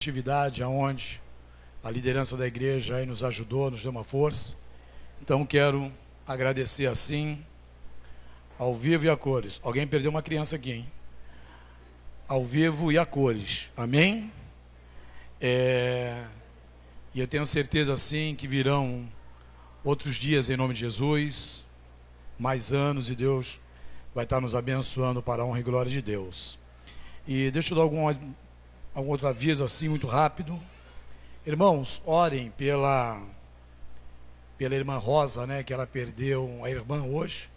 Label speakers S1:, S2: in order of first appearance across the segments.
S1: atividade onde a liderança da igreja aí nos ajudou, nos deu uma força. Então quero agradecer assim, ao vivo e a cores. Alguém perdeu uma criança aqui, hein? Ao vivo e a cores, amém? E eu tenho certeza assim que virão outros dias em nome de Jesus, mais anos, e Deus vai estar nos abençoando para a honra e glória de Deus. E deixa eu dar algum outro aviso assim muito rápido. Irmãos, orem pela irmã Rosa, né, que ela perdeu a irmã hoje,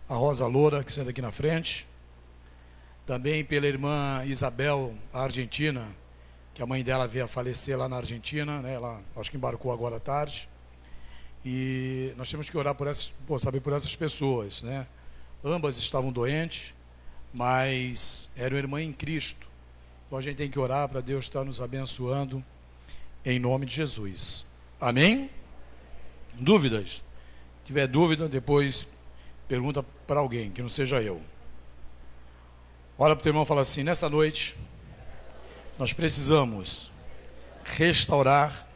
S1: a Rosa Loura, que senta aqui na frente. Também pela irmã Isabel, a argentina, que a mãe dela veio a falecer lá na Argentina, né, ela acho que embarcou agora à tarde. E nós temos que orar por essas pessoas, né? Ambas estavam doentes, mas eram irmãs em Cristo. Então a gente tem que orar para Deus estar nos abençoando em nome de Jesus. Amém? Dúvidas? Se tiver dúvida, depois pergunta para alguém, que não seja eu. Olha para o teu irmão e fala assim: nessa noite nós precisamos restaurar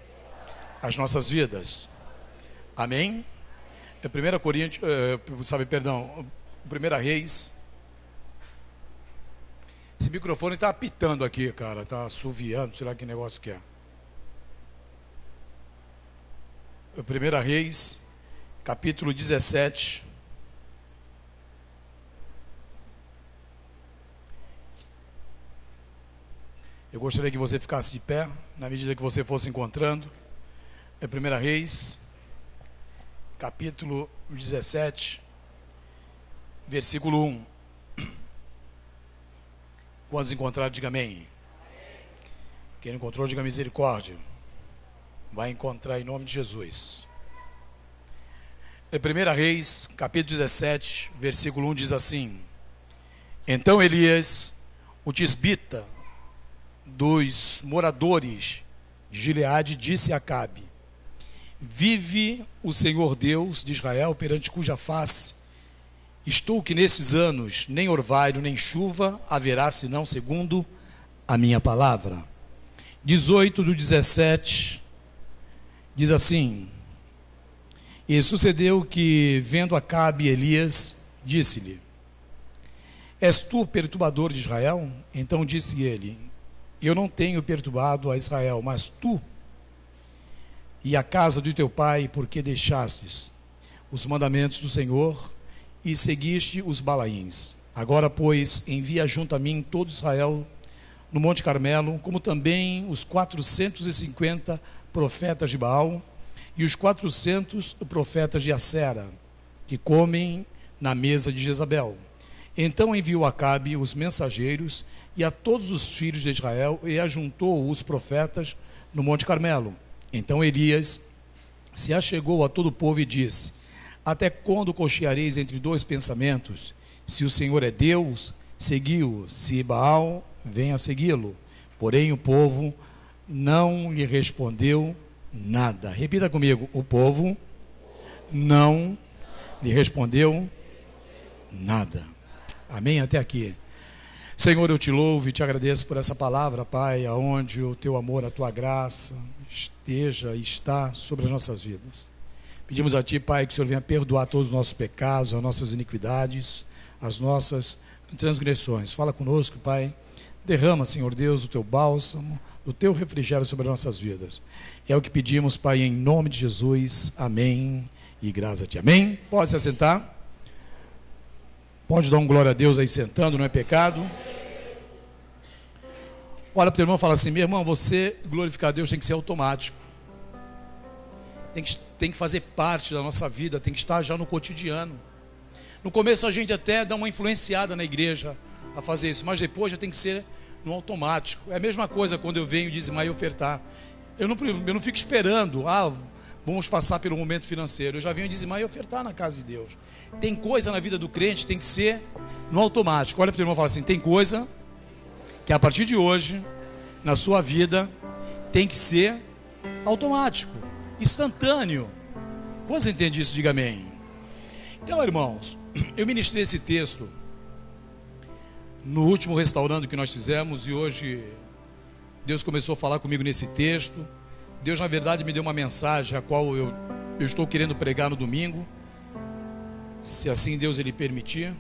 S1: as nossas vidas. Amém? É 1 Coríntios, 1 Reis. Esse microfone está apitando aqui, cara, está assoviando, sei lá que negócio que é. 1 Reis, capítulo 17. Eu gostaria que você ficasse de pé, na medida que você fosse encontrando. É 1 Reis, capítulo 17, versículo 1. Quantos encontraram, diga amém. Quem não encontrou, diga misericórdia. Vai encontrar em nome de Jesus. É 1 Reis, capítulo 17, versículo 1 diz assim: então Elias, o tisbita dos moradores de Gileade, disse a Acabe: vive o Senhor Deus de Israel, perante cuja face estou, que nesses anos nem orvalho nem chuva haverá, senão segundo a minha palavra. 18:17 diz assim: e sucedeu que, vendo Acabe Elias, disse-lhe: és tu perturbador de Israel? Então disse ele: eu não tenho perturbado a Israel, mas tu e a casa do teu pai, porque deixastes os mandamentos do Senhor e seguiste os Balaíns. Agora, pois, envia junto a mim todo Israel no Monte Carmelo, como também os 450 profetas de Baal e os 400 profetas de Acera, que comem na mesa de Jezabel. Então enviou Acabe os mensageiros e a todos os filhos de Israel, e ajuntou os profetas no Monte Carmelo. Então Elias se achegou a todo o povo e disse: até quando cocheareis entre dois pensamentos? Se o Senhor é Deus, segui-o; se Baal, venha segui-lo. Porém o povo não lhe respondeu nada. Repita comigo: o povo não lhe respondeu nada. Amém? Até aqui. Senhor, eu te louvo e te agradeço por essa palavra, Pai, aonde o teu amor, a tua graça esteja e está sobre as nossas vidas. Pedimos a ti, Pai, que o Senhor venha perdoar todos os nossos pecados, as nossas iniquidades, as nossas transgressões. Fala conosco, Pai. Derrama, Senhor Deus, o teu bálsamo, o teu refrigério sobre as nossas vidas. É o que pedimos, Pai, em nome de Jesus. Amém. E graças a ti. Amém. Pode se assentar. Pode dar um glória a Deus aí sentando, não é pecado. Olha para o teu irmão e fala assim: meu irmão, você glorificar a Deus tem que ser automático. Tem que fazer parte da nossa vida, tem que estar já no cotidiano. No começo a gente até dá uma influenciada na igreja a fazer isso, mas depois já tem que ser no automático. É a mesma coisa quando eu venho dizimar e ofertar. Eu não fico esperando, vamos passar pelo momento financeiro. Eu já venho dizimar e ofertar na casa de Deus. Tem coisa na vida do crente, tem que ser no automático. Olha para o irmão e fala assim: tem coisa que a partir de hoje, na sua vida, tem que ser automático, instantâneo. Quantos entendem isso? Diga amém. Então, irmãos, eu ministrei esse texto no último restaurando que nós fizemos, e hoje Deus começou a falar comigo nesse texto. Deus, na verdade, me deu uma mensagem a qual eu estou querendo pregar no domingo, se assim Deus ele permitir.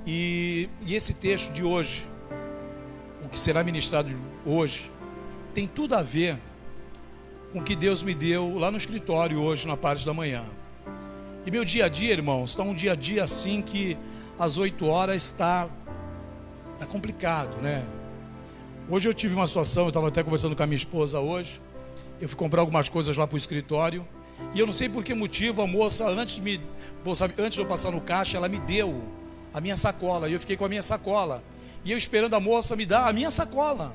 S1: E esse texto de hoje, o que será ministrado hoje, tem tudo a ver com o que Deus me deu lá no escritório hoje, na parte da manhã. E meu dia a dia, irmãos, está um dia a dia assim que às 8 horas está complicado, né? Hoje eu tive uma situação, eu estava até conversando com a minha esposa hoje. Eu fui comprar algumas coisas lá para o escritório. E eu não sei por que motivo a moça, antes de eu passar no caixa, ela me deu a minha sacola. E eu fiquei com a minha sacola. E eu esperando a moça me dar a minha sacola.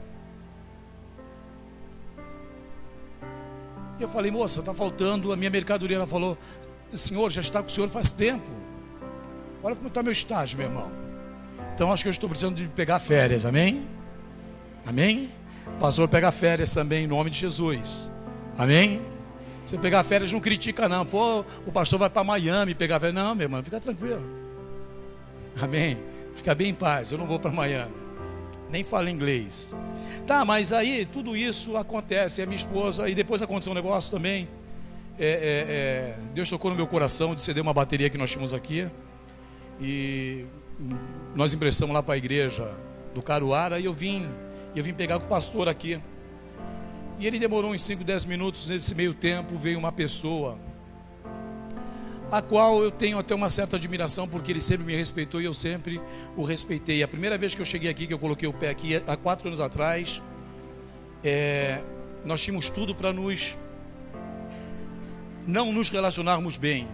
S1: E eu falei, moça, está faltando a minha mercadoria. Ela falou, senhor, já está com o senhor faz tempo. Olha como está meu estágio, meu irmão. Então acho que eu estou precisando de pegar férias, amém? Amém? Pastor, pega férias também em nome de Jesus. Amém? Se pegar férias não critica não. Pô, o pastor vai para Miami pegar férias. Não, meu irmão, fica tranquilo. Amém? Fica bem em paz, eu não vou para Miami. Nem falo inglês. Tá, mas aí tudo isso acontece. A minha esposa, e depois aconteceu um negócio também. Deus tocou no meu coração de ceder uma bateria que nós tínhamos aqui. E nós emprestamos lá para a igreja do Caruara. E eu vim pegar com o pastor aqui. E ele demorou uns 5, 10 minutos. Nesse meio tempo veio uma pessoa a qual eu tenho até uma certa admiração, porque ele sempre me respeitou e eu sempre o respeitei. A primeira vez que eu cheguei aqui, que eu coloquei o pé aqui, há 4 anos atrás, nós tínhamos tudo para não nos relacionarmos bem.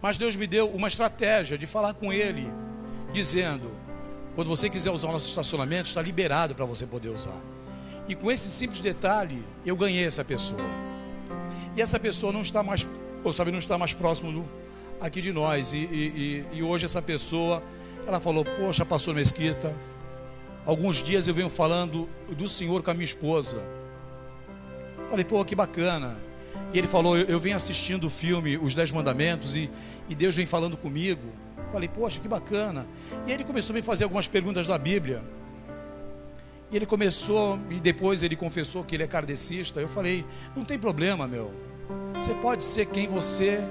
S1: Mas Deus me deu uma estratégia de falar com ele, dizendo, quando você quiser usar o nosso estacionamento, está liberado para você poder usar. E com esse simples detalhe, eu ganhei essa pessoa. E essa pessoa não está mais, não está mais próximo aqui de nós. E hoje essa pessoa, ela falou, poxa, pastor Mesquita, alguns dias eu venho falando do Senhor com a minha esposa. Falei, pô, que bacana. E ele falou, eu venho assistindo o filme Os 10 Mandamentos e Deus vem falando comigo. Falei, poxa, que bacana. E ele começou a me fazer algumas perguntas da Bíblia. E ele começou, e depois ele confessou que ele é kardecista. Eu falei, não tem problema, meu. Você pode ser quem você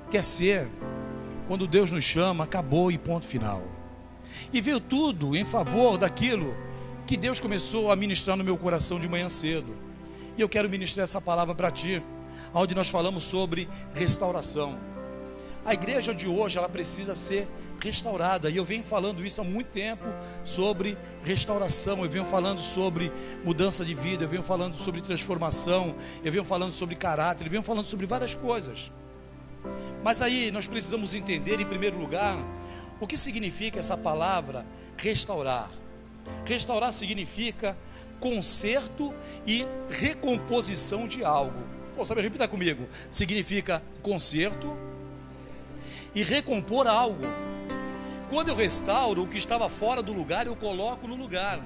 S1: quer ser. Quando Deus nos chama, acabou e ponto final. E veio tudo em favor daquilo que Deus começou a ministrar no meu coração de manhã cedo. E eu quero ministrar essa palavra para ti, onde nós falamos sobre restauração. A igreja de hoje, ela precisa ser restaurada, e eu venho falando isso há muito tempo, sobre restauração, eu venho falando sobre mudança de vida, eu venho falando sobre transformação, eu venho falando sobre caráter, eu venho falando sobre várias coisas. Mas aí nós precisamos entender, em primeiro lugar, o que significa essa palavra restaurar. Restaurar significa conserto e recomposição de algo. Pô, sabe, repita comigo, significa conserto e recompor algo. Quando eu restauro o que estava fora do lugar, eu coloco no lugar.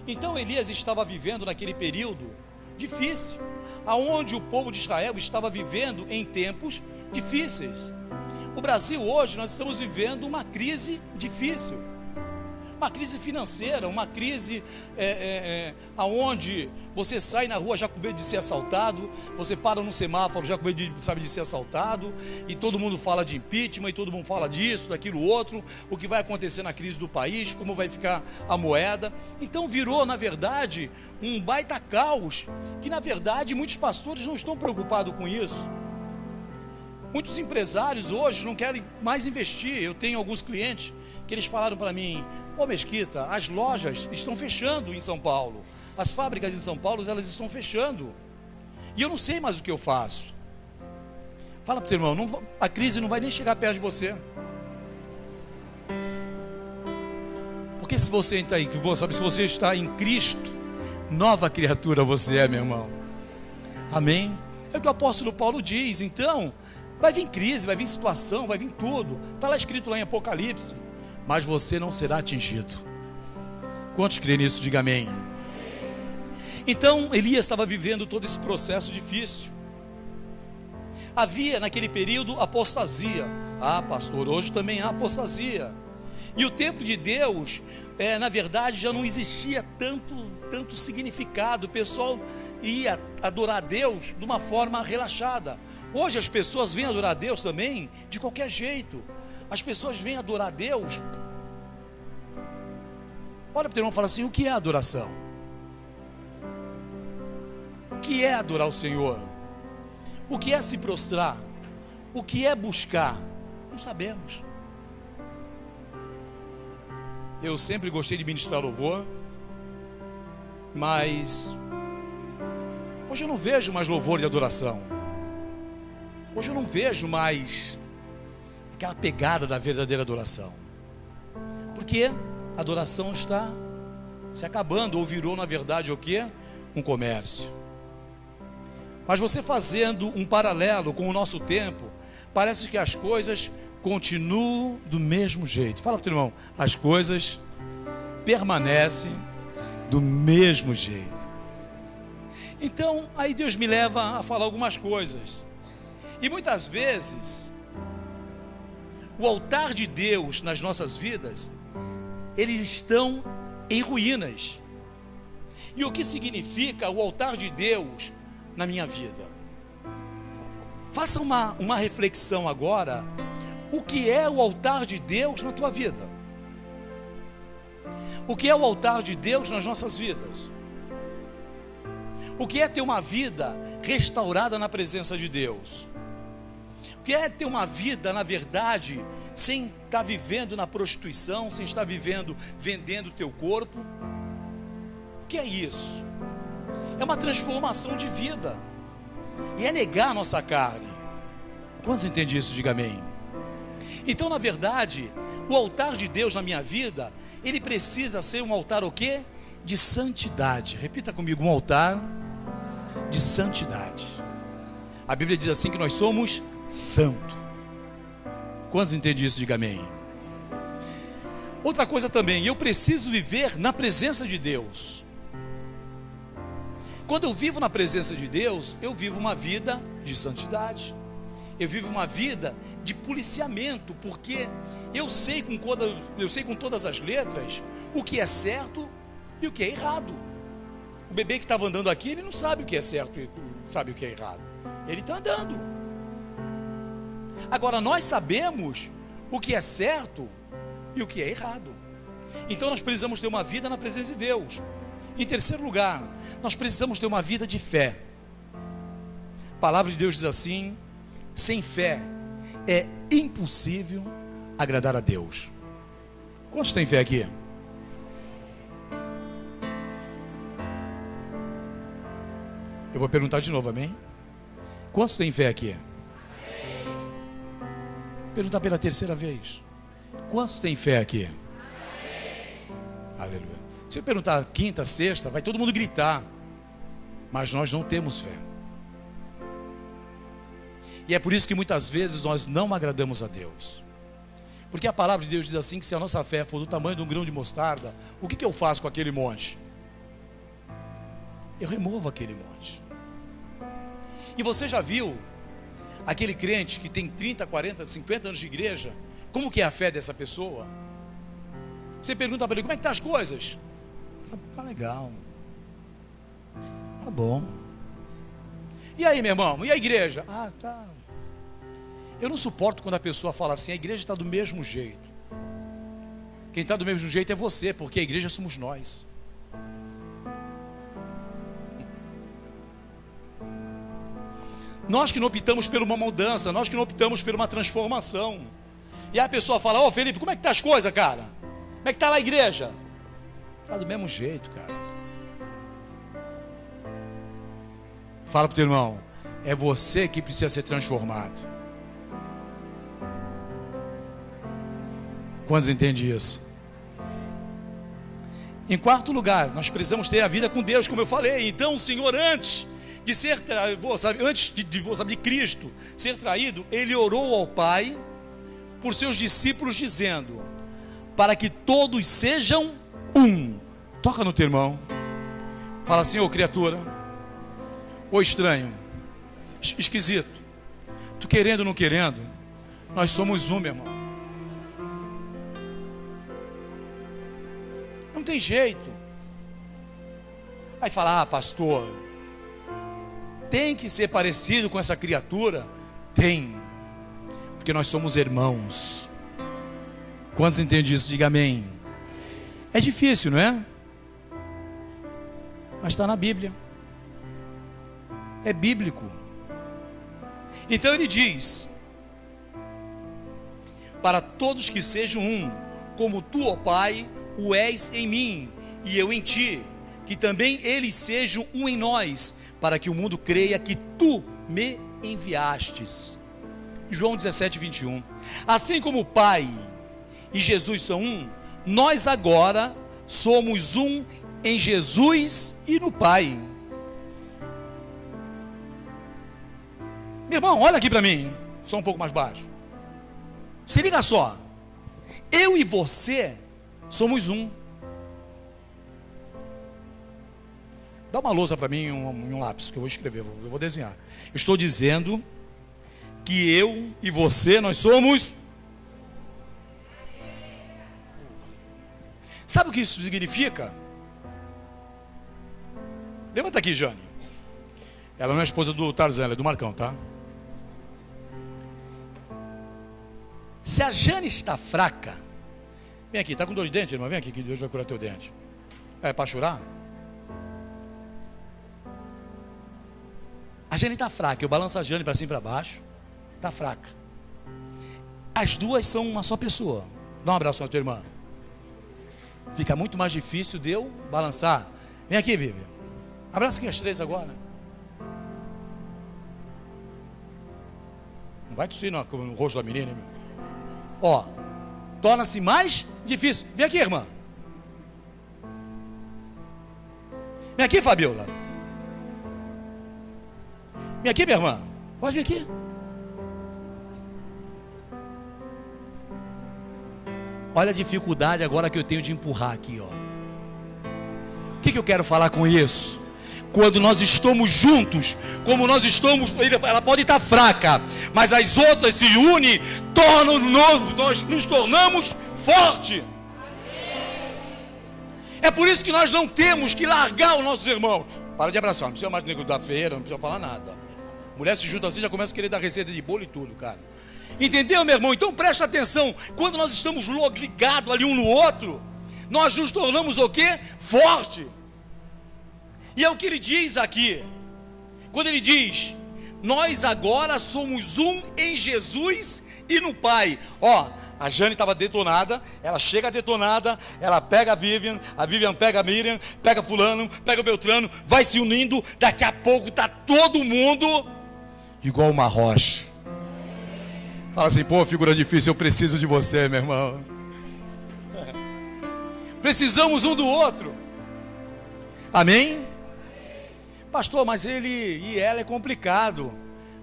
S1: Então Elias estava vivendo naquele período difícil, aonde o povo de Israel estava vivendo em tempos difíceis. O Brasil hoje, nós estamos vivendo uma crise difícil, uma crise financeira, uma crise aonde você sai na rua já com medo de ser assaltado, você para no semáforo já com medo de ser assaltado, e todo mundo fala de impeachment, e todo mundo fala disso, daquilo outro, o que vai acontecer na crise do país, como vai ficar a moeda. Então virou, na verdade, um baita caos, que na verdade muitos pastores não estão preocupados com isso. Muitos empresários hoje não querem mais investir. Eu tenho alguns clientes que eles falaram para mim, pô, Mesquita, as lojas estão fechando em São Paulo, as fábricas em São Paulo, elas estão fechando, e eu não sei mais o que eu faço. Fala para o teu irmão, a crise não vai nem chegar perto de você, porque se você está em Cristo, nova criatura você é, meu irmão. Amém? É o que o apóstolo Paulo diz. Então vai vir crise, vai vir situação, vai vir tudo, está lá escrito lá em Apocalipse, mas você não será atingido. Quantos creem nisso? Diga amém. Então Elias estava vivendo todo esse processo difícil. Havia naquele período apostasia. Ah, pastor, hoje também há apostasia. E o templo de Deus, na verdade, já não existia tanto significado. O pessoal ia adorar a Deus de uma forma relaxada. Hoje as pessoas vêm adorar a Deus também de qualquer jeito. As pessoas vêm adorar a Deus. Olha para o teu irmão e fala assim: o que é adoração? O que é adorar o Senhor? O que é se prostrar? O que é buscar? Não sabemos. Eu sempre gostei de ministrar louvor, mas hoje eu não vejo mais louvor de adoração. Hoje eu não vejo mais aquela pegada da verdadeira adoração. Porque a adoração está se acabando, ou virou na verdade o quê? Um comércio. Mas você fazendo um paralelo com o nosso tempo, parece que as coisas continuam do mesmo jeito. Fala para o teu irmão: as coisas permanecem do mesmo jeito. Então, aí Deus me leva a falar algumas coisas. E muitas vezes, o altar de Deus nas nossas vidas, eles estão em ruínas. E o que significa o altar de Deus na minha vida? Faça uma reflexão agora. O que é o altar de Deus na tua vida? O que é o altar de Deus nas nossas vidas? O que é ter uma vida restaurada na presença de Deus? O que é ter uma vida, na verdade, sem estar vivendo na prostituição, sem estar vivendo, vendendo o teu corpo? O que é isso? É uma transformação de vida. E é negar a nossa carne. Quantos entendem isso? Diga amém. Então, na verdade, o altar de Deus na minha vida, ele precisa ser um altar o quê? De santidade. Repita comigo: um altar de santidade. A Bíblia diz assim que nós somos santos. Quantos entendem isso? Diga amém. Outra coisa também, eu preciso viver na presença de Deus. Quando eu vivo na presença de Deus, eu vivo uma vida de santidade. Eu vivo uma vida de policiamento, porque eu sei com todas as letras o que é certo e o que é errado. O bebê que estava andando aqui, ele não sabe o que é certo e sabe o que é errado. Ele está andando. Agora, nós sabemos o que é certo e o que é errado. Então nós precisamos ter uma vida na presença de Deus. Em terceiro lugar, nós precisamos ter uma vida de fé. A palavra de Deus diz assim: sem fé é impossível agradar a Deus. Quantos têm fé aqui? Eu vou perguntar de novo, amém? Quantos têm fé aqui? Perguntar pela terceira vez. Quantos têm fé aqui? Aleluia. Se eu perguntar quinta, sexta, vai todo mundo gritar. Mas nós não temos fé. E é por isso que muitas vezes nós não agradamos a Deus. Porque a palavra de Deus diz assim, que se a nossa fé for do tamanho de um grão de mostarda, o que eu faço com aquele monte? Eu removo aquele monte. E você já viu aquele crente que tem 30, 40, 50 anos de igreja? Como que é a fé dessa pessoa? Você pergunta para ele: como é que estão as coisas? Tá legal. Tá bom. E aí, meu irmão? E a igreja? Ah, tá. Eu não suporto quando a pessoa fala assim: a igreja está do mesmo jeito. Quem está do mesmo jeito é você, porque a igreja somos nós. Nós que não optamos por uma mudança, nós que não optamos por uma transformação. E aí a pessoa fala: ô Felipe, como é que tá as coisas, cara? Como é que tá lá a igreja? Tá do mesmo jeito, cara. Fala pro teu irmão: é você que precisa ser transformado. Quantos entendem isso? Em quarto lugar, nós precisamos ter a vida com Deus, como eu falei. Então o Senhor, antes de ser de Cristo ser traído, ele orou ao Pai por seus discípulos, dizendo: para que todos sejam um. Toca no teu irmão, fala assim: ô criatura, ô estranho, esquisito, tu querendo ou não querendo, nós somos um, meu irmão. Não tem jeito. Aí fala, pastor, tem que ser parecido com essa criatura? Tem, porque nós somos irmãos. Quantos entendem isso? Diga amém. É difícil, não é? Mas está na Bíblia. É bíblico. Então ele diz: para todos que sejam um, como tu, ó Pai, o és em mim, e eu em ti, que também eles sejam um em nós, para que o mundo creia que tu me enviastes. João 17, 21. Assim como o Pai e Jesus são um, nós agora somos um em Jesus e no Pai. Meu irmão, olha aqui para mim, só um pouco mais baixo. Se liga só, eu e você somos um. Dá uma lousa para mim e um lápis, que eu vou escrever, eu vou desenhar. Eu estou dizendo que eu e você, nós somos. Sabe o que isso significa? Levanta aqui, Jane. Ela não é a esposa do Tarzan, ela é do Marcão, tá? Se a Jane está fraca, vem aqui, está com dor de dente, irmã? Vem aqui que Deus vai curar teu dente. É para chorar? A Jane está fraca, eu balanço a Jane para cima e para baixo, está fraca. As duas são uma só pessoa. Dá um abraço na tua irmã. Fica muito mais difícil de eu balançar. Vem aqui, Vivian. Abraça aqui as três agora. Não vai tossir no rosto da menina, hein, meu? Ó, torna-se mais difícil. Vem aqui, irmã. Vem aqui, Fabiola. Vem aqui, minha irmã. Pode vir aqui. Olha a dificuldade agora que eu tenho de empurrar aqui, ó. O que eu quero falar com isso? Quando nós estamos juntos, como nós estamos, ela pode estar fraca, mas as outras se unem, nós nos tornamos fortes. É por isso que nós não temos que largar os nossos irmãos. Para de abraçar, não precisa mais da feira, não precisa falar nada. Mulher se junta assim, já começa a querer dar receita de bolo e tudo, cara. Entendeu, meu irmão? Então presta atenção, quando nós estamos ligados ali um no outro, nós nos tornamos o quê? Forte. E é o que ele diz aqui, quando ele diz, nós agora somos um em Jesus e no Pai. Ó, a Jane estava detonada, ela chega detonada, ela pega a Vivian pega a Miriam, pega fulano, pega o Beltrano, vai se unindo, daqui a pouco está todo mundo igual uma rocha. Fala assim, pô, figura difícil, eu preciso de você, meu irmão. Precisamos um do outro. Amém? Pastor, mas ele e ela é complicado.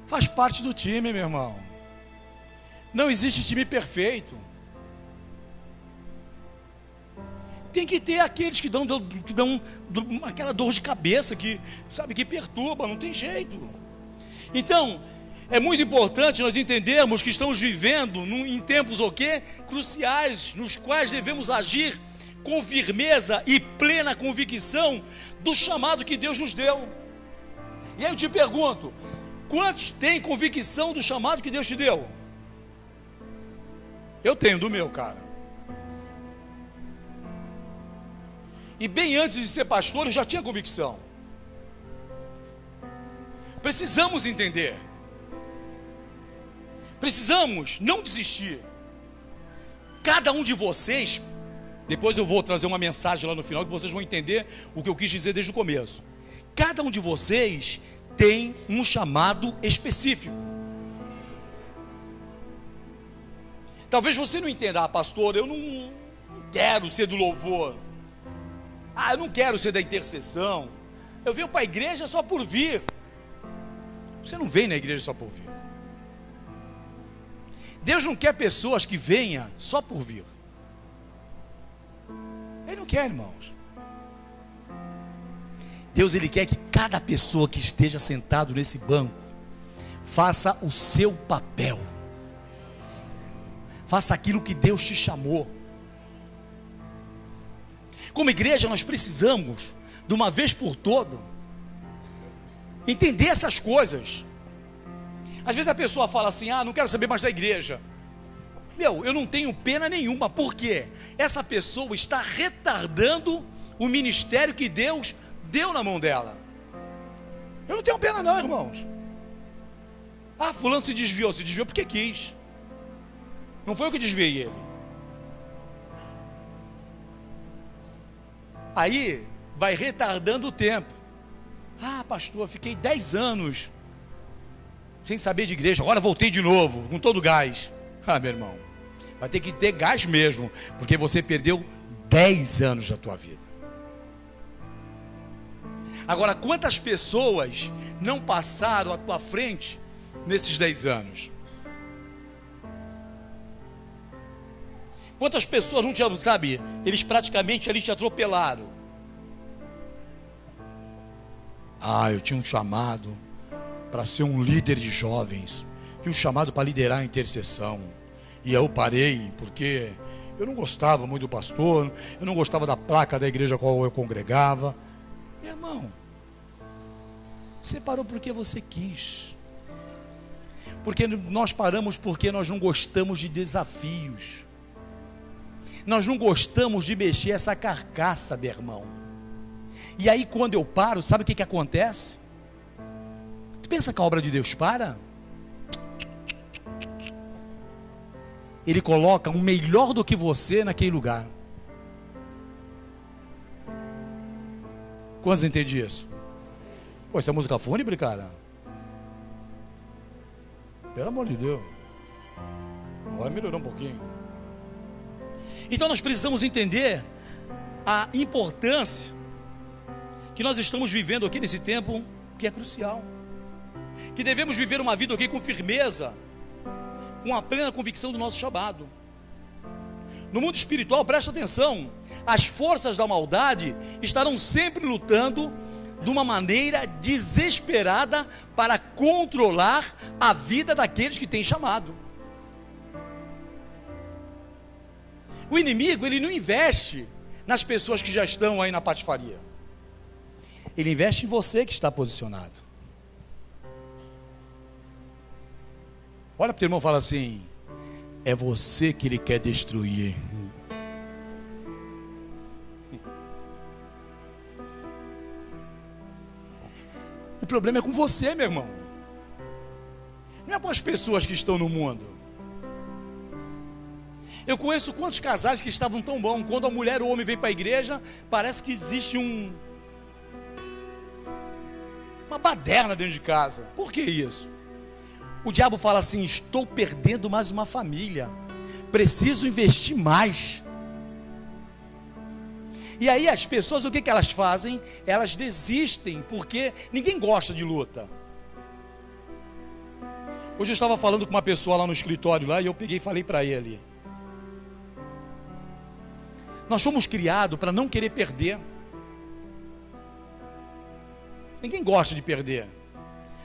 S1: Faz parte do time, meu irmão. Não existe time perfeito. Tem que ter aqueles que dão aquela dor de cabeça que, sabe, que perturba, não tem jeito. Então, é muito importante nós entendermos que estamos vivendo em tempos o quê? Cruciais, nos quais devemos agir com firmeza e plena convicção do chamado que Deus nos deu. E aí eu te pergunto, quantos têm convicção do chamado que Deus te deu? Eu tenho do meu, cara. E bem antes de ser pastor, eu já tinha convicção. Precisamos entender. Precisamos não desistir. Cada um de vocês, depois eu vou trazer uma mensagem lá no final que vocês vão entender o que eu quis dizer desde o começo. Cada um de vocês tem um chamado específico. Talvez você não entenda, pastor, eu não quero ser do louvor. Eu não quero ser da intercessão. Eu venho para a igreja só por vir. Você não vem na igreja só por vir. Deus não quer pessoas que venham só por vir. Ele não quer, irmãos. Deus, Ele quer que cada pessoa que esteja sentado nesse banco faça o seu papel. Faça aquilo que Deus te chamou. Como igreja, nós precisamos, de uma vez por todas, entender essas coisas. Às vezes a pessoa fala assim: não quero saber mais da igreja. Eu não tenho pena nenhuma. Por quê? Essa pessoa está retardando o ministério que Deus deu na mão dela. Eu não tenho pena não, irmãos. Fulano se desviou porque quis. Não foi eu que desviei ele. Aí vai retardando o tempo. Pastor, fiquei 10 anos sem saber de igreja, agora voltei de novo, com todo gás. Meu irmão, vai ter que ter gás mesmo, porque você perdeu 10 anos da tua vida. Agora, quantas pessoas não passaram à tua frente nesses 10 anos? Quantas pessoas não te, sabe, eles praticamente ali te atropelaram. Eu tinha um chamado para ser um líder de jovens, tinha um chamado para liderar a intercessão, e eu parei, porque eu não gostava muito do pastor, eu não gostava da placa da igreja a qual eu congregava. Meu irmão, você parou porque você quis, porque nós paramos porque nós não gostamos de desafios, nós não gostamos de mexer essa carcaça, meu irmão. E aí quando eu paro, sabe o que acontece? Tu pensa que a obra de Deus para? Ele coloca um melhor do que você naquele lugar. Quantos entendem isso? Isso é música fúnebre, cara? Pelo amor de Deus. Agora melhorou um pouquinho. Então nós precisamos entender a importância que nós estamos vivendo aqui nesse tempo, que é crucial. Que devemos viver uma vida aqui com firmeza, com a plena convicção do nosso chamado. No mundo espiritual, presta atenção, as forças da maldade estarão sempre lutando de uma maneira desesperada para controlar a vida daqueles que têm chamado. O inimigo, ele não investe nas pessoas que já estão aí na patifaria. Ele investe em você que está posicionado. Olha para o teu irmão e fala assim: é você que ele quer destruir. O problema é com você, meu irmão. Não é com as pessoas que estão no mundo. Eu conheço quantos casais que estavam tão bons. Quando a mulher ou o homem vem para a igreja, parece que existe uma baderna dentro de casa. Por que isso? O diabo fala assim: estou perdendo mais uma família, preciso investir mais. E aí as pessoas, o que elas fazem? Elas desistem, porque ninguém gosta de luta. Hoje eu estava falando com uma pessoa lá no escritório lá, e eu peguei e falei para ele: nós fomos criados para não querer perder. Ninguém gosta de perder.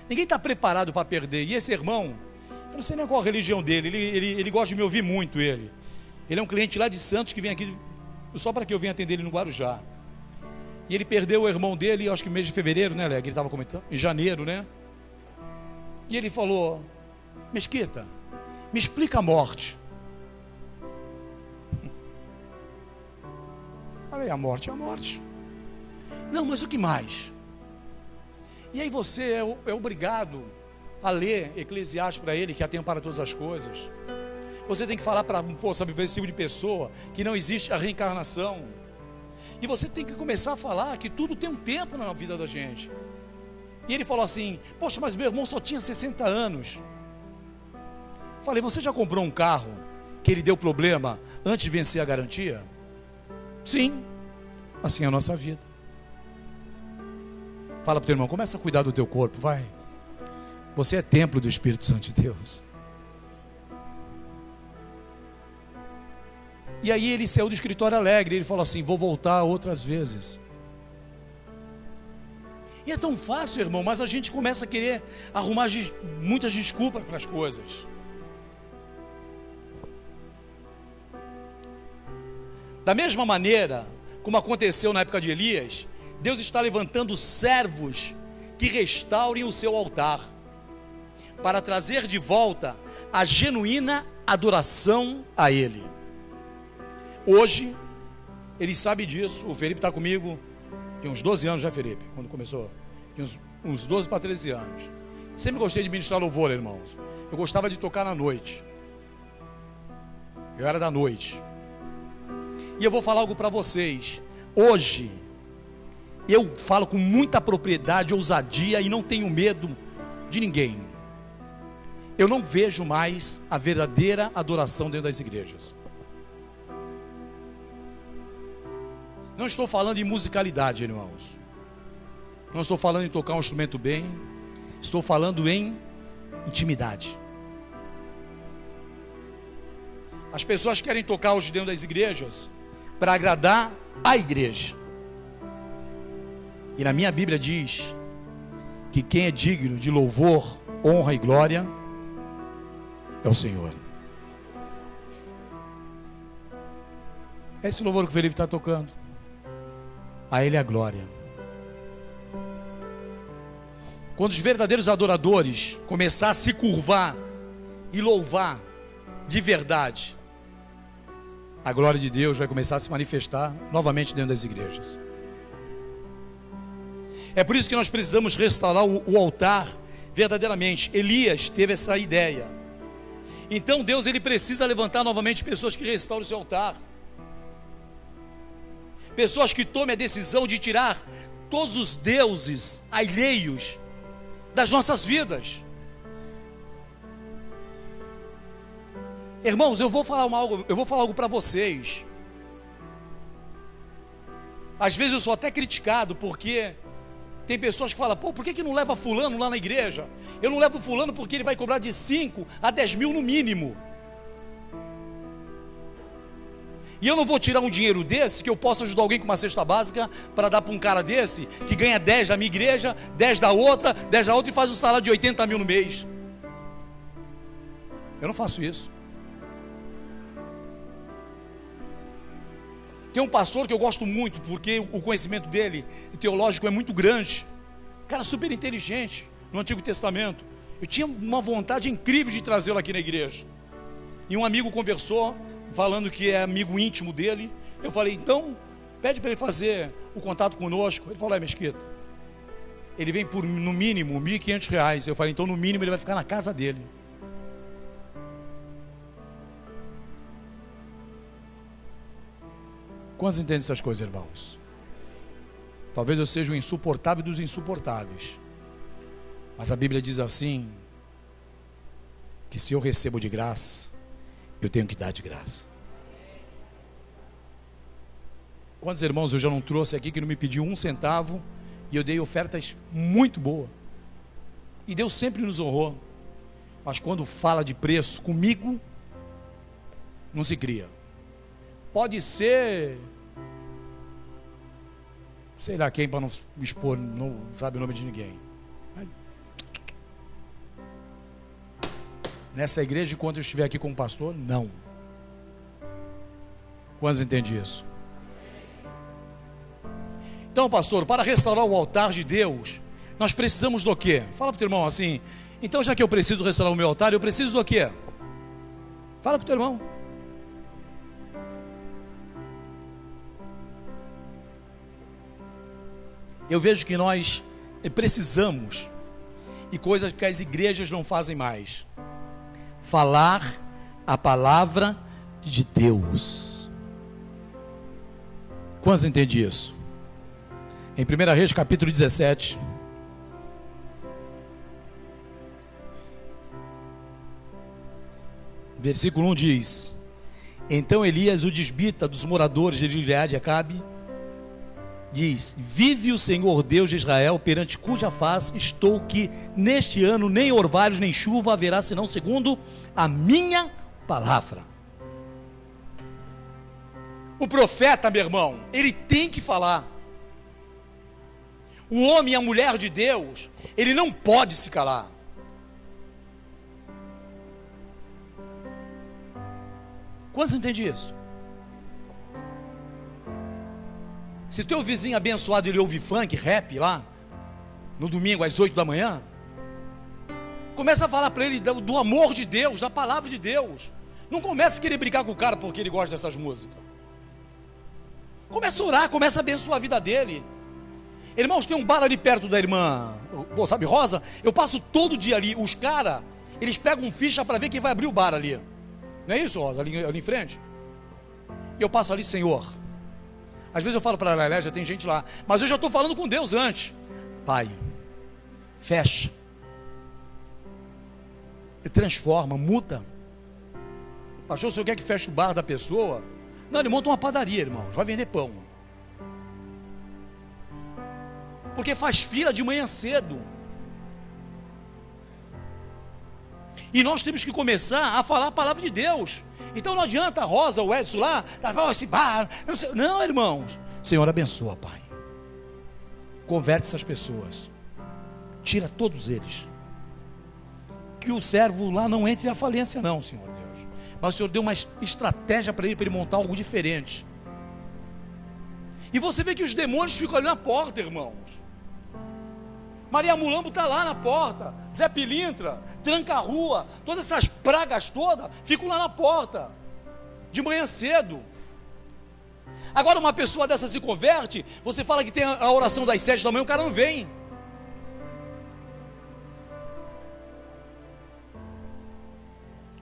S1: Ninguém está preparado para perder. E esse irmão, eu não sei nem qual a religião dele, ele gosta de me ouvir muito. Ele é um cliente lá de Santos que vem aqui só para que eu venha atender ele no Guarujá. E ele perdeu o irmão dele, acho que no mês de fevereiro, né, Leg? Ele estava comentando, em janeiro, né? E ele falou: Mesquita, me explica a morte. Falei: a morte é a morte. Não, mas o que mais? E aí você é obrigado a ler Eclesiastes para ele, que há tempo para todas as coisas. Você tem que falar para esse tipo de pessoa que não existe a reencarnação. E você tem que começar a falar que tudo tem um tempo na vida da gente. E ele falou assim: poxa, mas meu irmão só tinha 60 anos. Falei: você já comprou um carro que ele deu problema antes de vencer a garantia? Sim, assim é a nossa vida. Fala para o teu irmão: começa a cuidar do teu corpo, vai. Você é templo do Espírito Santo de Deus. E aí ele saiu do escritório alegre. Ele falou assim: vou voltar outras vezes. E é tão fácil, irmão, mas a gente começa a querer arrumar muitas desculpas para as coisas. Da mesma maneira, como aconteceu na época de Elias, Deus está levantando servos que restaurem o seu altar, para trazer de volta a genuína adoração a Ele. Hoje, ele sabe disso. O Felipe está comigo, tem uns 12 anos já, Felipe, quando começou, tem uns 12 para 13 anos. Sempre gostei de ministrar louvor, irmãos. Eu gostava de tocar na noite. Eu era da noite. E eu vou falar algo para vocês. Hoje, eu falo com muita propriedade, ousadia e não tenho medo de ninguém. Eu não vejo mais a verdadeira adoração dentro das igrejas. Não estou falando em musicalidade, irmãos. Não estou falando em tocar um instrumento bem. Estou falando em intimidade. As pessoas querem tocar hoje dentro das igrejas para agradar a igreja. E na minha Bíblia diz que quem é digno de louvor, honra e glória é o Senhor. É esse louvor que o Felipe está tocando. A Ele a glória. Quando os verdadeiros adoradores começar a se curvar e louvar de verdade, a glória de Deus vai começar a se manifestar novamente dentro das igrejas. É por isso que nós precisamos restaurar o altar verdadeiramente. Elias teve essa ideia. Então Deus, ele precisa levantar novamente pessoas que restaurem o seu altar. Pessoas que tomem a decisão de tirar todos os deuses alheios das nossas vidas. Irmãos, eu vou falar algo para vocês. Às vezes eu sou até criticado porque tem pessoas que falam: pô, por que não leva fulano lá na igreja? Eu não levo fulano porque ele vai cobrar de 5 a 10 mil no mínimo. E eu não vou tirar um dinheiro desse, que eu possa ajudar alguém com uma cesta básica, para dar para um cara desse, que ganha 10 da minha igreja, 10 da outra, 10 da outra, e faz um salário de 80 mil no mês. Eu não faço isso. Tem um pastor que eu gosto muito, porque o conhecimento dele, teológico, é muito grande. Cara super inteligente, no Antigo Testamento. Eu tinha uma vontade incrível de trazê-lo aqui na igreja. E um amigo conversou, falando que é amigo íntimo dele. Eu falei: então, pede para ele fazer o contato conosco. Ele falou: Mesquita, ele vem por no mínimo R$1.500. Eu falei: então no mínimo ele vai ficar na casa dele. Quantos entendem essas coisas, irmãos? Talvez eu seja o insuportável dos insuportáveis, mas a Bíblia diz assim, que se eu recebo de graça, eu tenho que dar de graça. Quantos irmãos eu já não trouxe aqui que não me pediu um centavo, e eu dei ofertas muito boas, e Deus sempre nos honrou. Mas quando fala de preço comigo, não se cria. Pode ser, sei lá quem, para não me expor, não sabe o nome de ninguém. Nessa igreja, enquanto eu estiver aqui como pastor, não. Quantos entendem isso? Então, pastor, para restaurar o altar de Deus, nós precisamos do quê? Fala para o teu irmão assim: então, já que eu preciso restaurar o meu altar, eu preciso do quê? Fala para o teu irmão. Eu vejo que nós precisamos, e coisas que as igrejas não fazem mais, falar a palavra de Deus. Quantos entendem isso? Em 1 Reis capítulo 17, versículo 1 diz: então Elias, o tisbita dos moradores de Gileade e Acabe, diz: vive o Senhor Deus de Israel, perante cuja face estou, que neste ano nem orvalhos nem chuva haverá, senão segundo a minha palavra. O profeta, meu irmão, ele tem que falar. O homem e a mulher de Deus, ele não pode se calar. Quantos entendem isso? Se teu vizinho abençoado ele ouve funk, rap lá, no domingo às 8 da manhã, começa a falar para ele do amor de Deus, da palavra de Deus. Não começa a querer brigar com o cara porque ele gosta dessas músicas. Começa a orar, começa a abençoar a vida dele. Irmãos, tem um bar ali perto da irmã, sabe, Rosa? Eu passo todo dia ali. Os caras, eles pegam ficha para ver quem vai abrir o bar ali. Não é isso, Rosa? Ali em frente. E eu passo ali, Senhor. Às vezes eu falo para ela, já tem gente lá. Mas eu já estou falando com Deus antes. Pai, fecha. Transforma, muda. Pastor, o senhor quer que feche o bar da pessoa? Não, ele monta uma padaria, irmão. Vai vender pão. Porque faz fila de manhã cedo. E nós temos que começar a falar a palavra de Deus. Então não adianta a Rosa, o Edson lá, esse bar. Não, irmãos. Senhor, abençoa, Pai. Converte essas pessoas. Tira todos eles. Que o servo lá não entre na falência, não, Senhor Deus. Mas o Senhor deu uma estratégia para ele montar algo diferente. E você vê que os demônios ficam ali na porta, irmãos. Maria Mulambo está lá na porta, Zé Pilintra, tranca a rua, todas essas pragas todas ficam lá na porta, de manhã cedo. Agora uma pessoa dessa se converte, você fala que tem a oração das 7 da manhã, o cara não vem.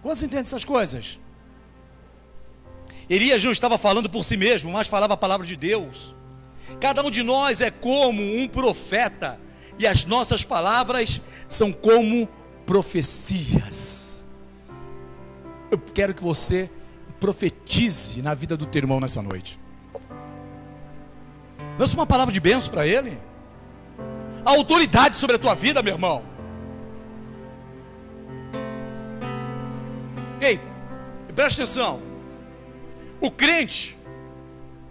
S1: Como você entende essas coisas? Elias não estava falando por si mesmo, mas falava a palavra de Deus. Cada um de nós é como um profeta, e as nossas palavras são como profecias. Eu quero que você profetize na vida do teu irmão nessa noite. Lança uma palavra de bênção para ele. A autoridade sobre a tua vida, meu irmão. Ei, presta atenção. O crente,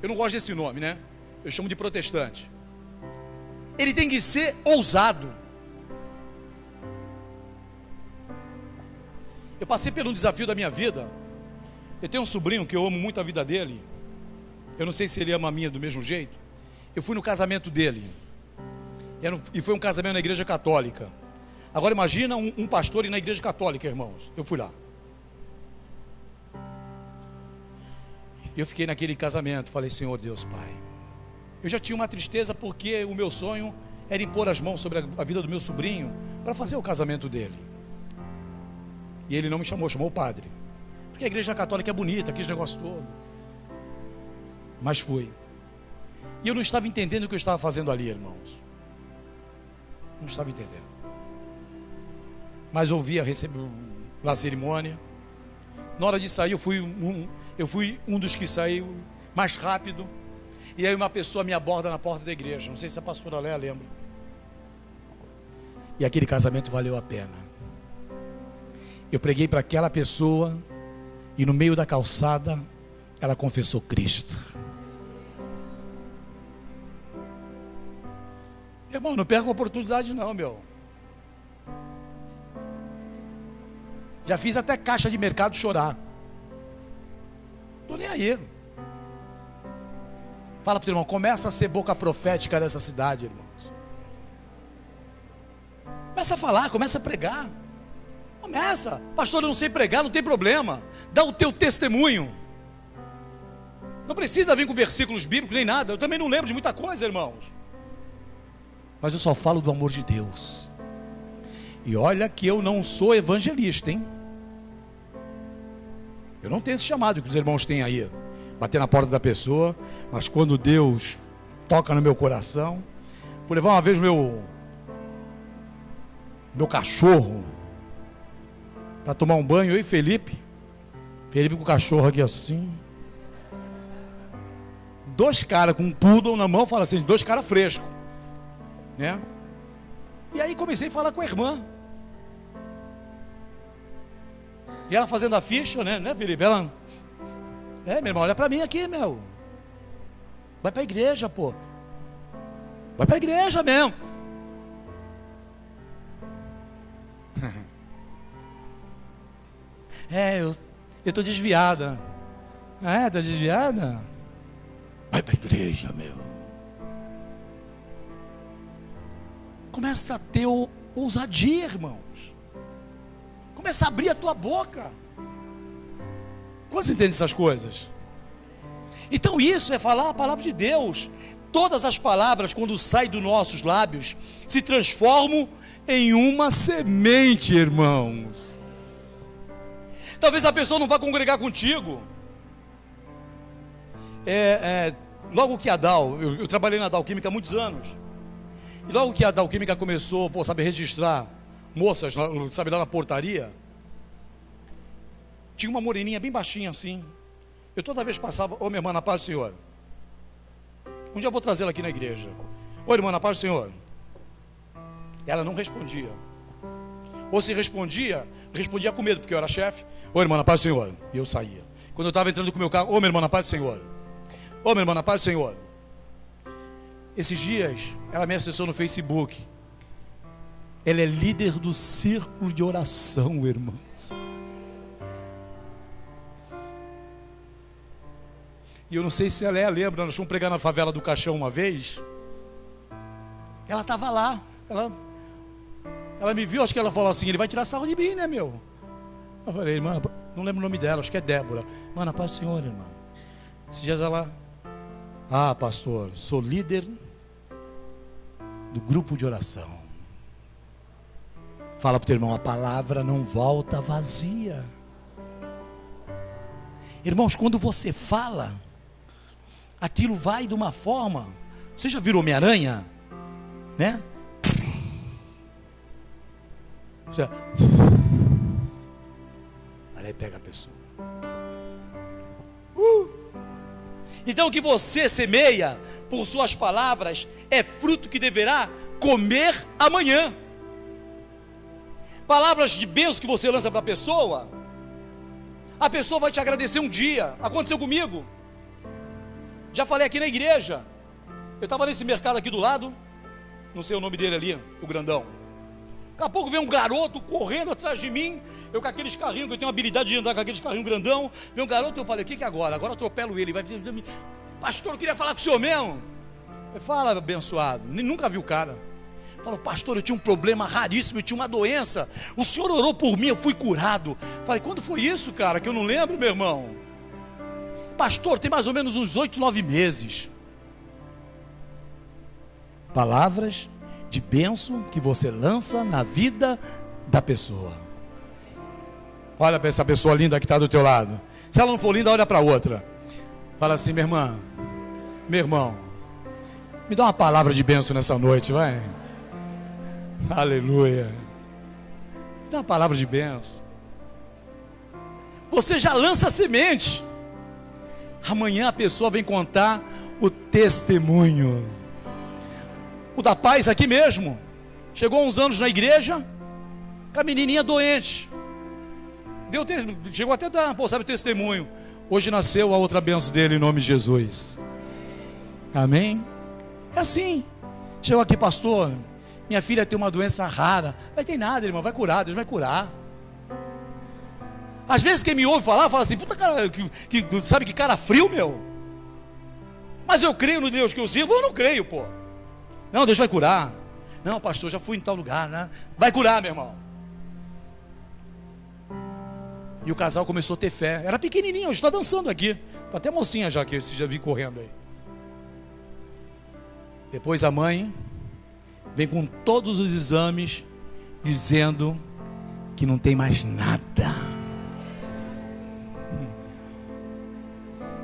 S1: eu não gosto desse nome, né? Eu chamo de protestante. Ele tem que ser ousado. Eu passei por um desafio da minha vida. Eu tenho um sobrinho que eu amo muito a vida dele. Eu não sei se ele ama a minha do mesmo jeito. Eu fui no casamento dele. E foi um casamento na igreja católica. Agora imagina um pastor ir na igreja católica, irmãos. Eu fui lá. Eu fiquei naquele casamento. Falei, Senhor Deus, Pai. Eu já tinha uma tristeza porque o meu sonho era impor as mãos sobre a vida do meu sobrinho para fazer o casamento dele. E ele não me chamou, chamou o padre. Porque a igreja católica é bonita, aquele negócio todo. Mas fui. E eu não estava entendendo o que eu estava fazendo ali, irmãos. Não estava entendendo. Mas ouvia, recebi a cerimônia. Na hora de sair, eu fui um dos que saiu mais rápido. E aí uma pessoa me aborda na porta da igreja. Não sei se a pastora Léa lembra. E aquele casamento valeu a pena. Eu preguei para aquela pessoa. E no meio da calçada, ela confessou Cristo. Irmão, não perca a oportunidade não, meu. Já fiz até caixa de mercado chorar. Estou nem aí. Fala para o teu irmão, começa a ser boca profética dessa cidade, irmãos. Começa a falar, começa a pregar. Começa. Pastor, eu não sei pregar, não tem problema. Dá o teu testemunho. Não precisa vir com versículos bíblicos nem nada. Eu também não lembro de muita coisa, irmãos. Mas eu só falo do amor de Deus. E olha que eu não sou evangelista, hein? Eu não tenho esse chamado que os irmãos têm aí. Bater na porta da pessoa. Mas quando Deus toca no meu coração. Vou levar uma vez meu cachorro para tomar um banho. Eu e Felipe com o cachorro aqui assim. Dois caras com um poodle na mão. Fala assim, dois caras frescos, né? E aí comecei a falar com a irmã. E ela fazendo a ficha, né Felipe? Ela... meu irmão, olha pra mim aqui, meu. Vai pra igreja, pô. Vai pra igreja mesmo. Eu tô desviada. Tô desviada? Vai pra igreja, meu. começa a ter ousadia, irmãos. Começa a abrir a tua boca. Quando você entende essas coisas? Então isso é falar a palavra de Deus. Todas as palavras, quando saem dos nossos lábios, se transformam em uma semente, irmãos. Talvez a pessoa não vá congregar contigo. Logo que a Dal, eu trabalhei na Dal Química há muitos anos. E logo que a Dal Química começou, sabe, registrar moças, sabe, lá na portaria, tinha uma moreninha bem baixinha assim. Eu toda vez passava, ô minha irmã, na paz do Senhor. Um dia eu vou trazê-la aqui na igreja. Ô irmã, na paz do Senhor. Ela não respondia. Ou se respondia com medo, porque eu era chefe. Ô irmã, na paz do Senhor. E eu saía. Quando eu estava entrando com o meu carro, ô minha irmã, na paz do Senhor. Ô minha irmã, na paz do Senhor. Esses dias, ela me acessou no Facebook. Ela é líder do círculo de oração, irmãos. E eu não sei se ela lembra, nós fomos pregar na favela do Caixão uma vez. Ela estava lá. Ela me viu, acho que ela falou assim, ele vai tirar sarro de mim, né, meu? Eu falei, irmã, não lembro o nome dela, acho que é Débora. Mano, a paz do Senhor, irmã. Esses dias ela... Ah, pastor, sou líder do grupo de oração. Fala para o teu irmão, a palavra não volta vazia. Irmãos, quando você fala, aquilo vai de uma forma... Você já viu Homem-Aranha? Né? Aí pega a pessoa. Então o que você semeia por suas palavras é fruto que deverá comer amanhã. Palavras de bênção que você lança para a pessoa vai te agradecer um dia. Aconteceu comigo. Já falei aqui na igreja. Eu estava nesse mercado aqui do lado, não sei o nome dele ali, o grandão. Daqui a pouco vem um garoto correndo atrás de mim. Eu com aqueles carrinhos, que eu tenho habilidade de andar com aqueles carrinhos grandão. Vem um garoto, eu falei, o que é agora? Agora eu atropelo ele. Vai vir, pastor, eu queria falar com o senhor mesmo. Eu falo, abençoado, nunca vi o cara. Falou, pastor, eu tinha um problema raríssimo, eu tinha uma doença. O senhor orou por mim, eu fui curado. Falei, quando foi isso, cara? Que eu não lembro, meu irmão. Pastor, tem mais ou menos uns 8, 9 meses. Palavras de bênção que você lança na vida da pessoa. Olha para essa pessoa linda que está do teu lado. Se ela não for linda, olha para outra. Fala assim, minha irmã, meu irmão, me dá uma palavra de bênção nessa noite, vai. Aleluia. Me dá uma palavra de bênção. Você já lança a semente. Amanhã a pessoa vem contar o testemunho. O da paz aqui mesmo. Chegou há uns anos na igreja, com a menininha doente. Chegou até a dar, sabe, testemunho. Hoje nasceu a outra bênção dele em nome de Jesus. Amém? É assim. Chegou aqui, pastor, minha filha tem uma doença rara. Mas tem nada, irmão, vai curar, Deus vai curar. Às vezes quem me ouve falar, fala assim, puta cara, sabe que cara frio, meu. Mas eu creio no Deus que eu sirvo, eu não creio, pô. Não, Deus vai curar. Não, pastor, já fui em tal lugar, né? Vai curar, meu irmão. E o casal começou a ter fé. Era pequenininho, hoje está dançando aqui. Está até mocinha já aqui, você já vi correndo aí. Depois a mãe vem com todos os exames, dizendo que não tem mais nada.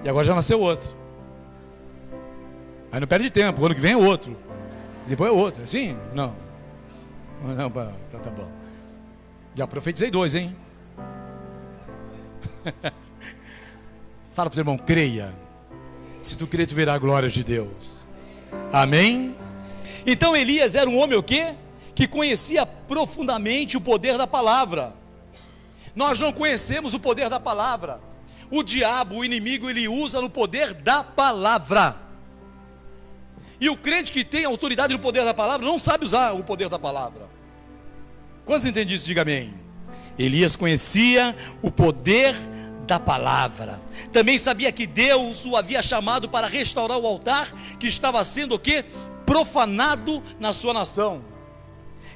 S1: E agora já nasceu outro. Aí não perde tempo, o ano que vem é outro. Depois é outro, assim? Não. Não, tá bom. Já profetizei 2, hein? Fala para o teu irmão, creia. Se tu crer, tu verá a glória de Deus. Amém? Então Elias era um homem o quê? Que conhecia profundamente o poder da palavra. Nós não conhecemos o poder da palavra. O diabo, o inimigo, ele usa no poder da palavra. E o crente que tem autoridade no poder da palavra não sabe usar o poder da palavra. Quantos entendem isso? Diga amém. Elias conhecia o poder da palavra. Também sabia que Deus o havia chamado para restaurar o altar que estava sendo o quê? Profanado na sua nação.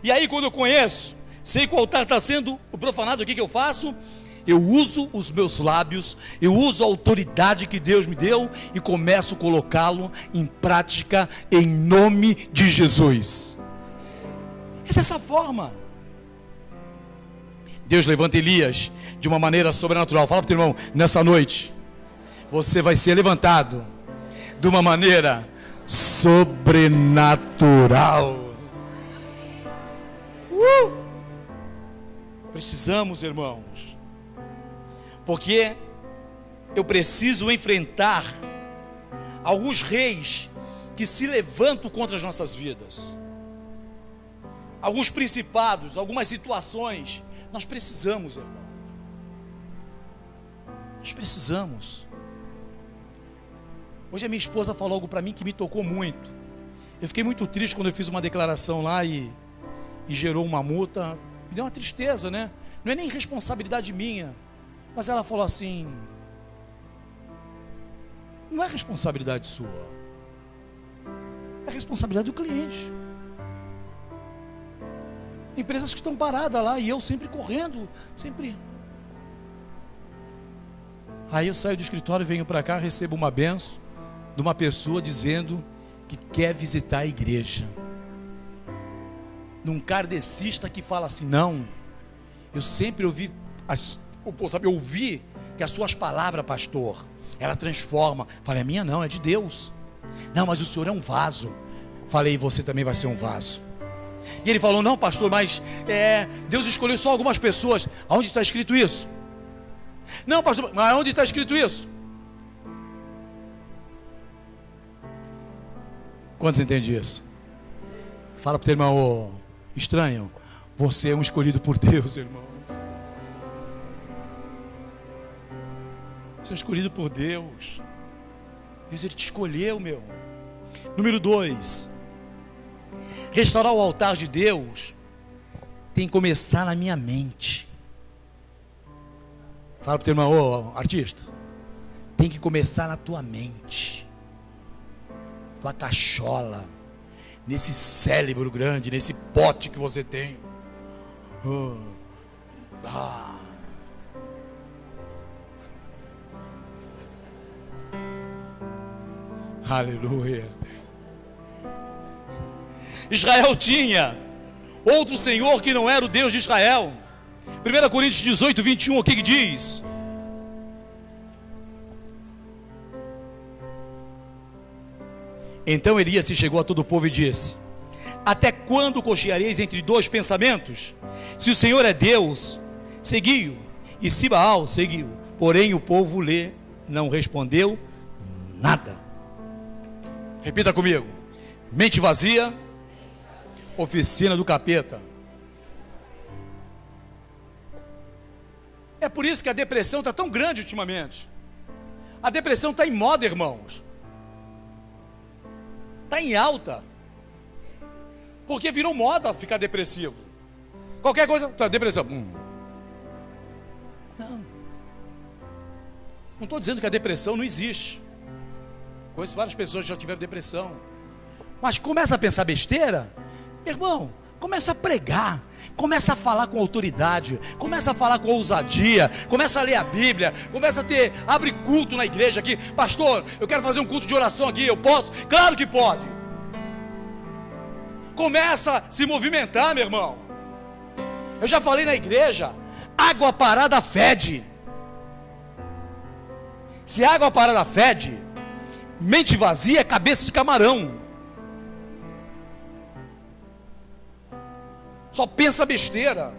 S1: E aí, quando eu conheço, sei que o altar está sendo profanado, o que eu faço? Eu uso os meus lábios, eu uso a autoridade que Deus me deu e começo a colocá-lo em prática em nome de Jesus. É dessa forma. Deus levanta Elias de uma maneira sobrenatural. Fala para o teu irmão, nessa noite, você vai ser levantado de uma maneira sobrenatural. Precisamos, irmãos, porque eu preciso enfrentar alguns reis que se levantam contra as nossas vidas, alguns principados, algumas situações. Nós precisamos, irmãos, nós precisamos. Hoje a minha esposa falou algo para mim que me tocou muito. Eu fiquei muito triste quando eu fiz uma declaração lá e gerou uma multa. Me deu uma tristeza, né? Não é nem responsabilidade minha, mas ela falou assim: não é responsabilidade sua, é responsabilidade do cliente. Empresas que estão paradas lá e eu sempre correndo, sempre. Aí eu saio do escritório, venho para cá, recebo uma benção de uma pessoa dizendo que quer visitar a igreja. Num kardecista que fala assim: não, eu sempre ouvi, eu ouvi que as suas palavras, pastor, ela transforma. Falei, a minha não, é de Deus. Não, mas o senhor é um vaso. Falei, você também vai ser um vaso. E ele falou, não, pastor, mas Deus escolheu só algumas pessoas. Aonde está escrito isso? Não, pastor, mas aonde está escrito isso? Quantos entendem isso? Fala para o teu irmão, estranho, você é um escolhido por Deus, irmão. Você é um escolhido por Deus. Deus, Ele te escolheu, meu. Número 2, restaurar o altar de Deus tem que começar na minha mente. Fala para o teu irmão, artista, tem que começar na tua mente, tua cachola, nesse cérebro grande, nesse pote que você tem. Aleluia. Israel tinha outro Senhor que não era o Deus de Israel. 1 Coríntios 18, 21, o que diz? Então Elias se chegou a todo o povo e disse: até quando cocheareis entre dois pensamentos? Se o Senhor é Deus, segui-o, e se Baal, segui-o. Porém o povo lhe não respondeu nada. Repita comigo: mente vazia, oficina do capeta. É por isso que a depressão está tão grande ultimamente. A depressão está em moda, irmãos. Está em alta. Porque virou moda ficar depressivo. Qualquer coisa, tá, depressão. Não estou dizendo que a depressão não existe. Conheço várias pessoas que já tiveram depressão. Mas começa a pensar besteira, irmão, começa a pregar, começa a falar com autoridade, começa a falar com ousadia, começa a ler a Bíblia, começa a abre culto na igreja aqui. Pastor, eu quero fazer um culto de oração aqui, eu posso? Claro que pode. Começa a se movimentar, meu irmão. Eu já falei na igreja, água parada fede. Se água parada fede, mente vazia é cabeça de camarão. Só pensa besteira.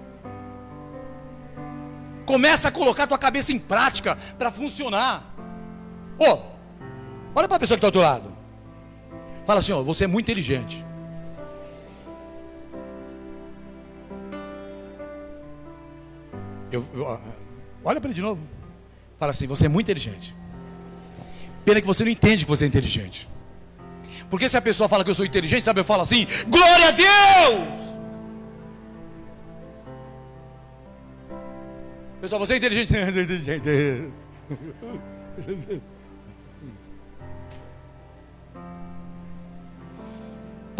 S1: Começa a colocar a tua cabeça em prática para funcionar. Olha para a pessoa que está ao teu lado. Fala assim, você é muito inteligente. Olha para ele de novo. Fala assim, você é muito inteligente. Pena que você não entende que você é inteligente. Porque se a pessoa fala que eu sou inteligente, sabe, eu falo assim, glória a Deus! Pessoal, você é inteligente.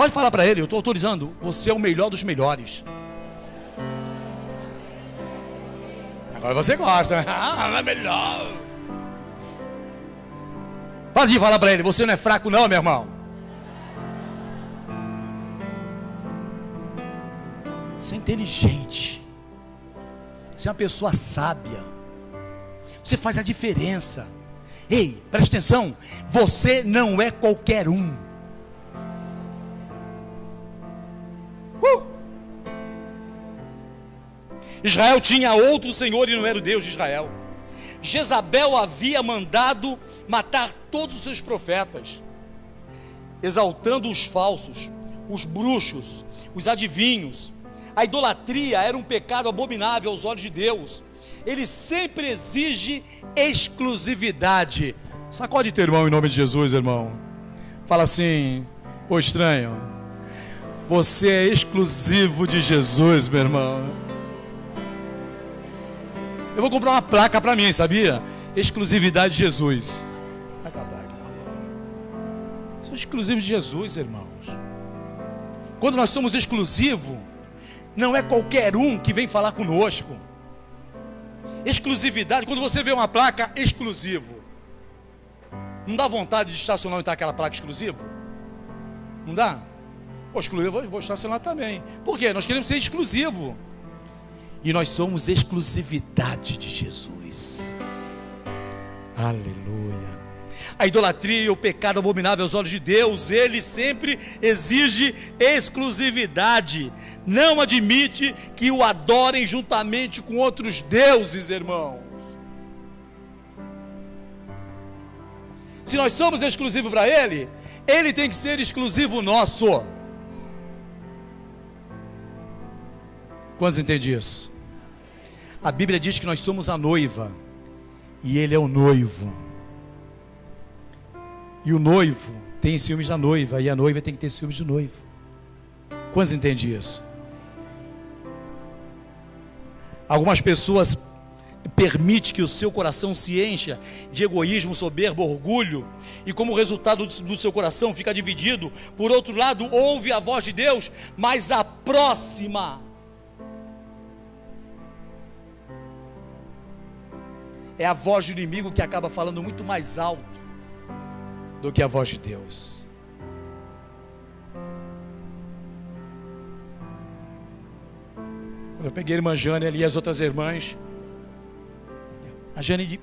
S1: Pode falar para ele, eu estou autorizando. Você é o melhor dos melhores. Agora você gosta, né? Ah, é melhor. Pode falar para ele, você não é fraco não, meu irmão. Você é inteligente. Você é uma pessoa sábia. Você faz a diferença. Ei, preste atenção. Você não é qualquer um. Israel tinha outro Senhor e não era o Deus de Israel. Jezabel havia mandado matar todos os seus profetas, exaltando os falsos, os bruxos, os adivinhos. A idolatria era um pecado abominável aos olhos de Deus. Ele sempre exige exclusividade. Sacode teu irmão em nome de Jesus, irmão. Fala assim: ô estranho, você é exclusivo de Jesus, meu irmão. Eu vou comprar uma placa para mim, sabia? Exclusividade de Jesus. Vai com a placa, não. Eu sou exclusivo de Jesus, irmãos. Quando nós somos exclusivos, não é qualquer um que vem falar conosco. Exclusividade, quando você vê uma placa exclusivo, não dá vontade de estacionar e estar aquela placa exclusivo? Não dá? Pô, exclusivo, eu vou estacionar também. Por quê? Nós queremos ser exclusivo. E nós somos exclusividade de Jesus. Aleluia. A idolatria e o pecado abominável aos olhos de Deus, ele sempre exige exclusividade. Não admite que o adorem juntamente com outros deuses, irmãos. Se nós somos exclusivos para ele, ele tem que ser exclusivo nosso. Quantos entendem isso? A Bíblia diz que nós somos a noiva e ele é o noivo. E o noivo tem ciúmes da noiva e a noiva tem que ter ciúmes do noivo. Quantos entendem isso? Algumas pessoas permitem que o seu coração se encha de egoísmo, soberba, orgulho, e como resultado do seu coração fica dividido. Por outro lado, ouve a voz de Deus, mas a próxima é a voz do inimigo, que acaba falando muito mais alto do que a voz de Deus. Eu peguei a irmã Jane ali e as outras irmãs, a Jane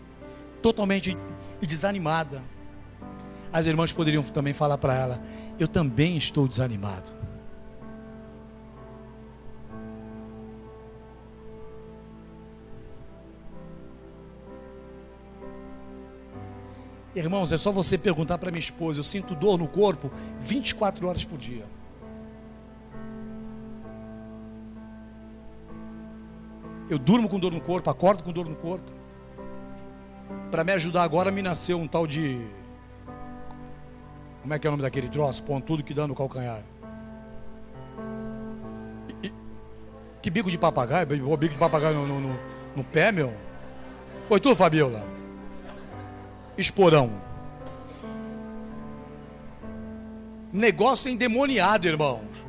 S1: totalmente desanimada. As irmãs poderiam também falar para ela: eu também estou desanimado. Irmãos, é só você perguntar para minha esposa: eu sinto dor no corpo 24 horas por dia. Eu durmo com dor no corpo, acordo com dor no corpo. Para me ajudar agora, me nasceu um tal de... como é que é o nome daquele troço? Pontudo que dá no calcanhar. Que bico de papagaio? Bico de papagaio no pé, meu. Foi tu, Fabiola? Esporão. Negócio endemoniado, irmãos.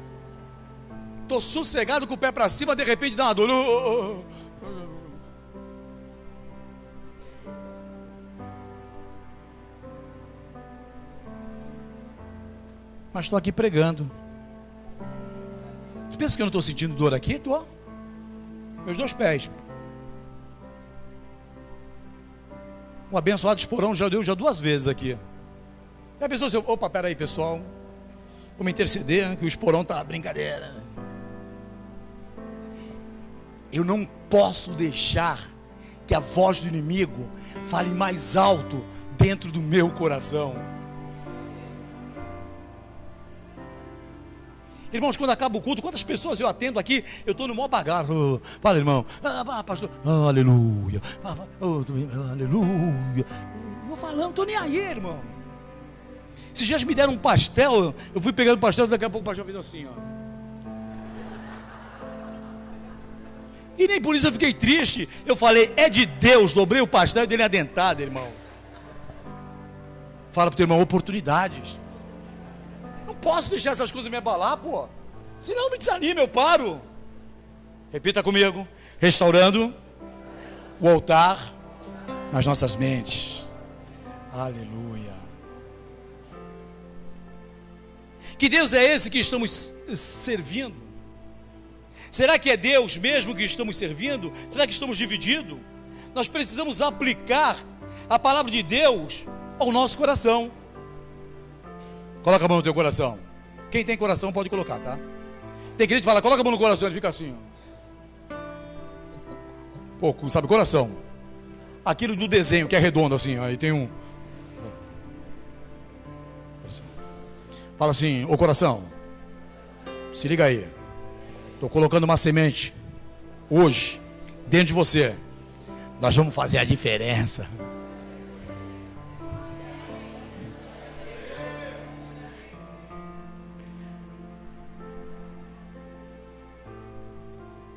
S1: Tô sossegado com o pé para cima, de repente dá uma dor. Mas estou aqui pregando. Você pensa que eu não estou sentindo dor aqui? Estou. Meus dois pés. O abençoado esporão já deu duas vezes aqui. E a pessoa assim: opa, peraí, pessoal, vamos interceder, que o esporão tá brincadeira. Eu não posso deixar que a voz do inimigo fale mais alto dentro do meu coração. Irmãos, quando acaba o culto, quantas pessoas eu atendo aqui? Eu estou no maior bagaço. Fala, irmão. Pastor. Aleluia. Aleluia. Vou falando, não estou nem aí, irmão. Esses dias me deram um pastel. Eu fui pegando o pastel, daqui a pouco o pastel fez assim, ó. E nem por isso eu fiquei triste. Eu falei: é de Deus. Dobrei o pastel e dei a dentada, irmão. Fala para o teu irmão: oportunidades. posso deixar essas coisas me abalar, pô. Senão me desanima, eu paro. Repita comigo: restaurando o altar nas nossas mentes. Aleluia. Que Deus é esse que estamos servindo? Será que é Deus mesmo que estamos servindo? Será que estamos divididos? Nós precisamos aplicar a palavra de Deus ao nosso coração. Coloca a mão no teu coração. Quem tem coração pode colocar, tá? Tem crente que fala, coloca a mão no coração, ele fica assim, ó. Pouco, sabe, coração. Aquilo do desenho que é redondo assim, aí tem um. Fala assim, ô coração, se liga aí. Estou colocando uma semente hoje dentro de você. Nós vamos fazer a diferença.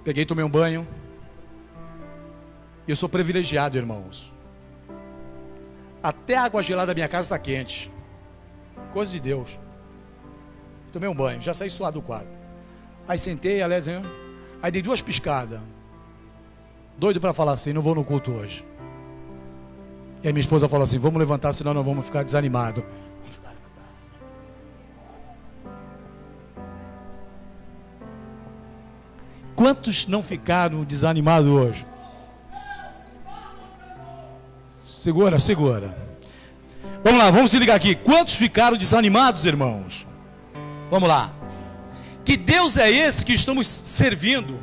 S1: Peguei, tomei um banho. E eu sou privilegiado, irmãos. Até a água gelada da minha casa está quente. Coisa de Deus. Tomei um banho, já saí suado do quarto. Aí sentei, aliás, aí dei 2 piscadas. Doido para falar assim, não vou no culto hoje. E aí minha esposa falou assim, vamos levantar, senão nós vamos ficar desanimados. Quantos não ficaram desanimados hoje? Segura, segura. Vamos lá, vamos se ligar aqui. Quantos ficaram desanimados, irmãos? Vamos lá. Que Deus é esse que estamos servindo?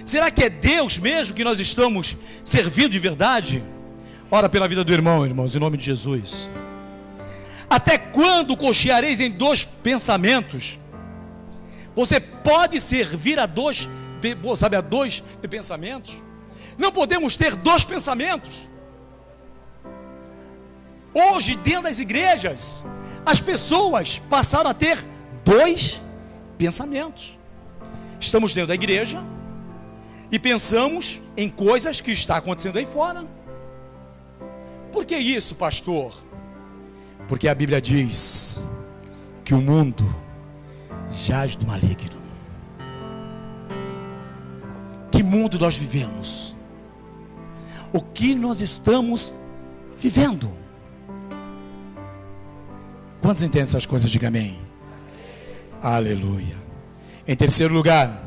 S1: Será que é Deus mesmo que nós estamos servindo de verdade? Ora pela vida do irmão, irmãos, em nome de Jesus. Até quando cocheareis em 2 pensamentos? Você pode servir a 2, sabe, a 2 pensamentos? Não podemos ter 2 pensamentos. Hoje, dentro das igrejas, as pessoas passaram a ter 2 pensamentos. Estamos dentro da igreja e pensamos em coisas que estão acontecendo aí fora. Por que isso, pastor? Porque a Bíblia diz que o mundo jaz do maligno. Que mundo nós vivemos? O que nós estamos vivendo? Quantos entendem essas coisas? Diga amém. Aleluia. Em terceiro lugar,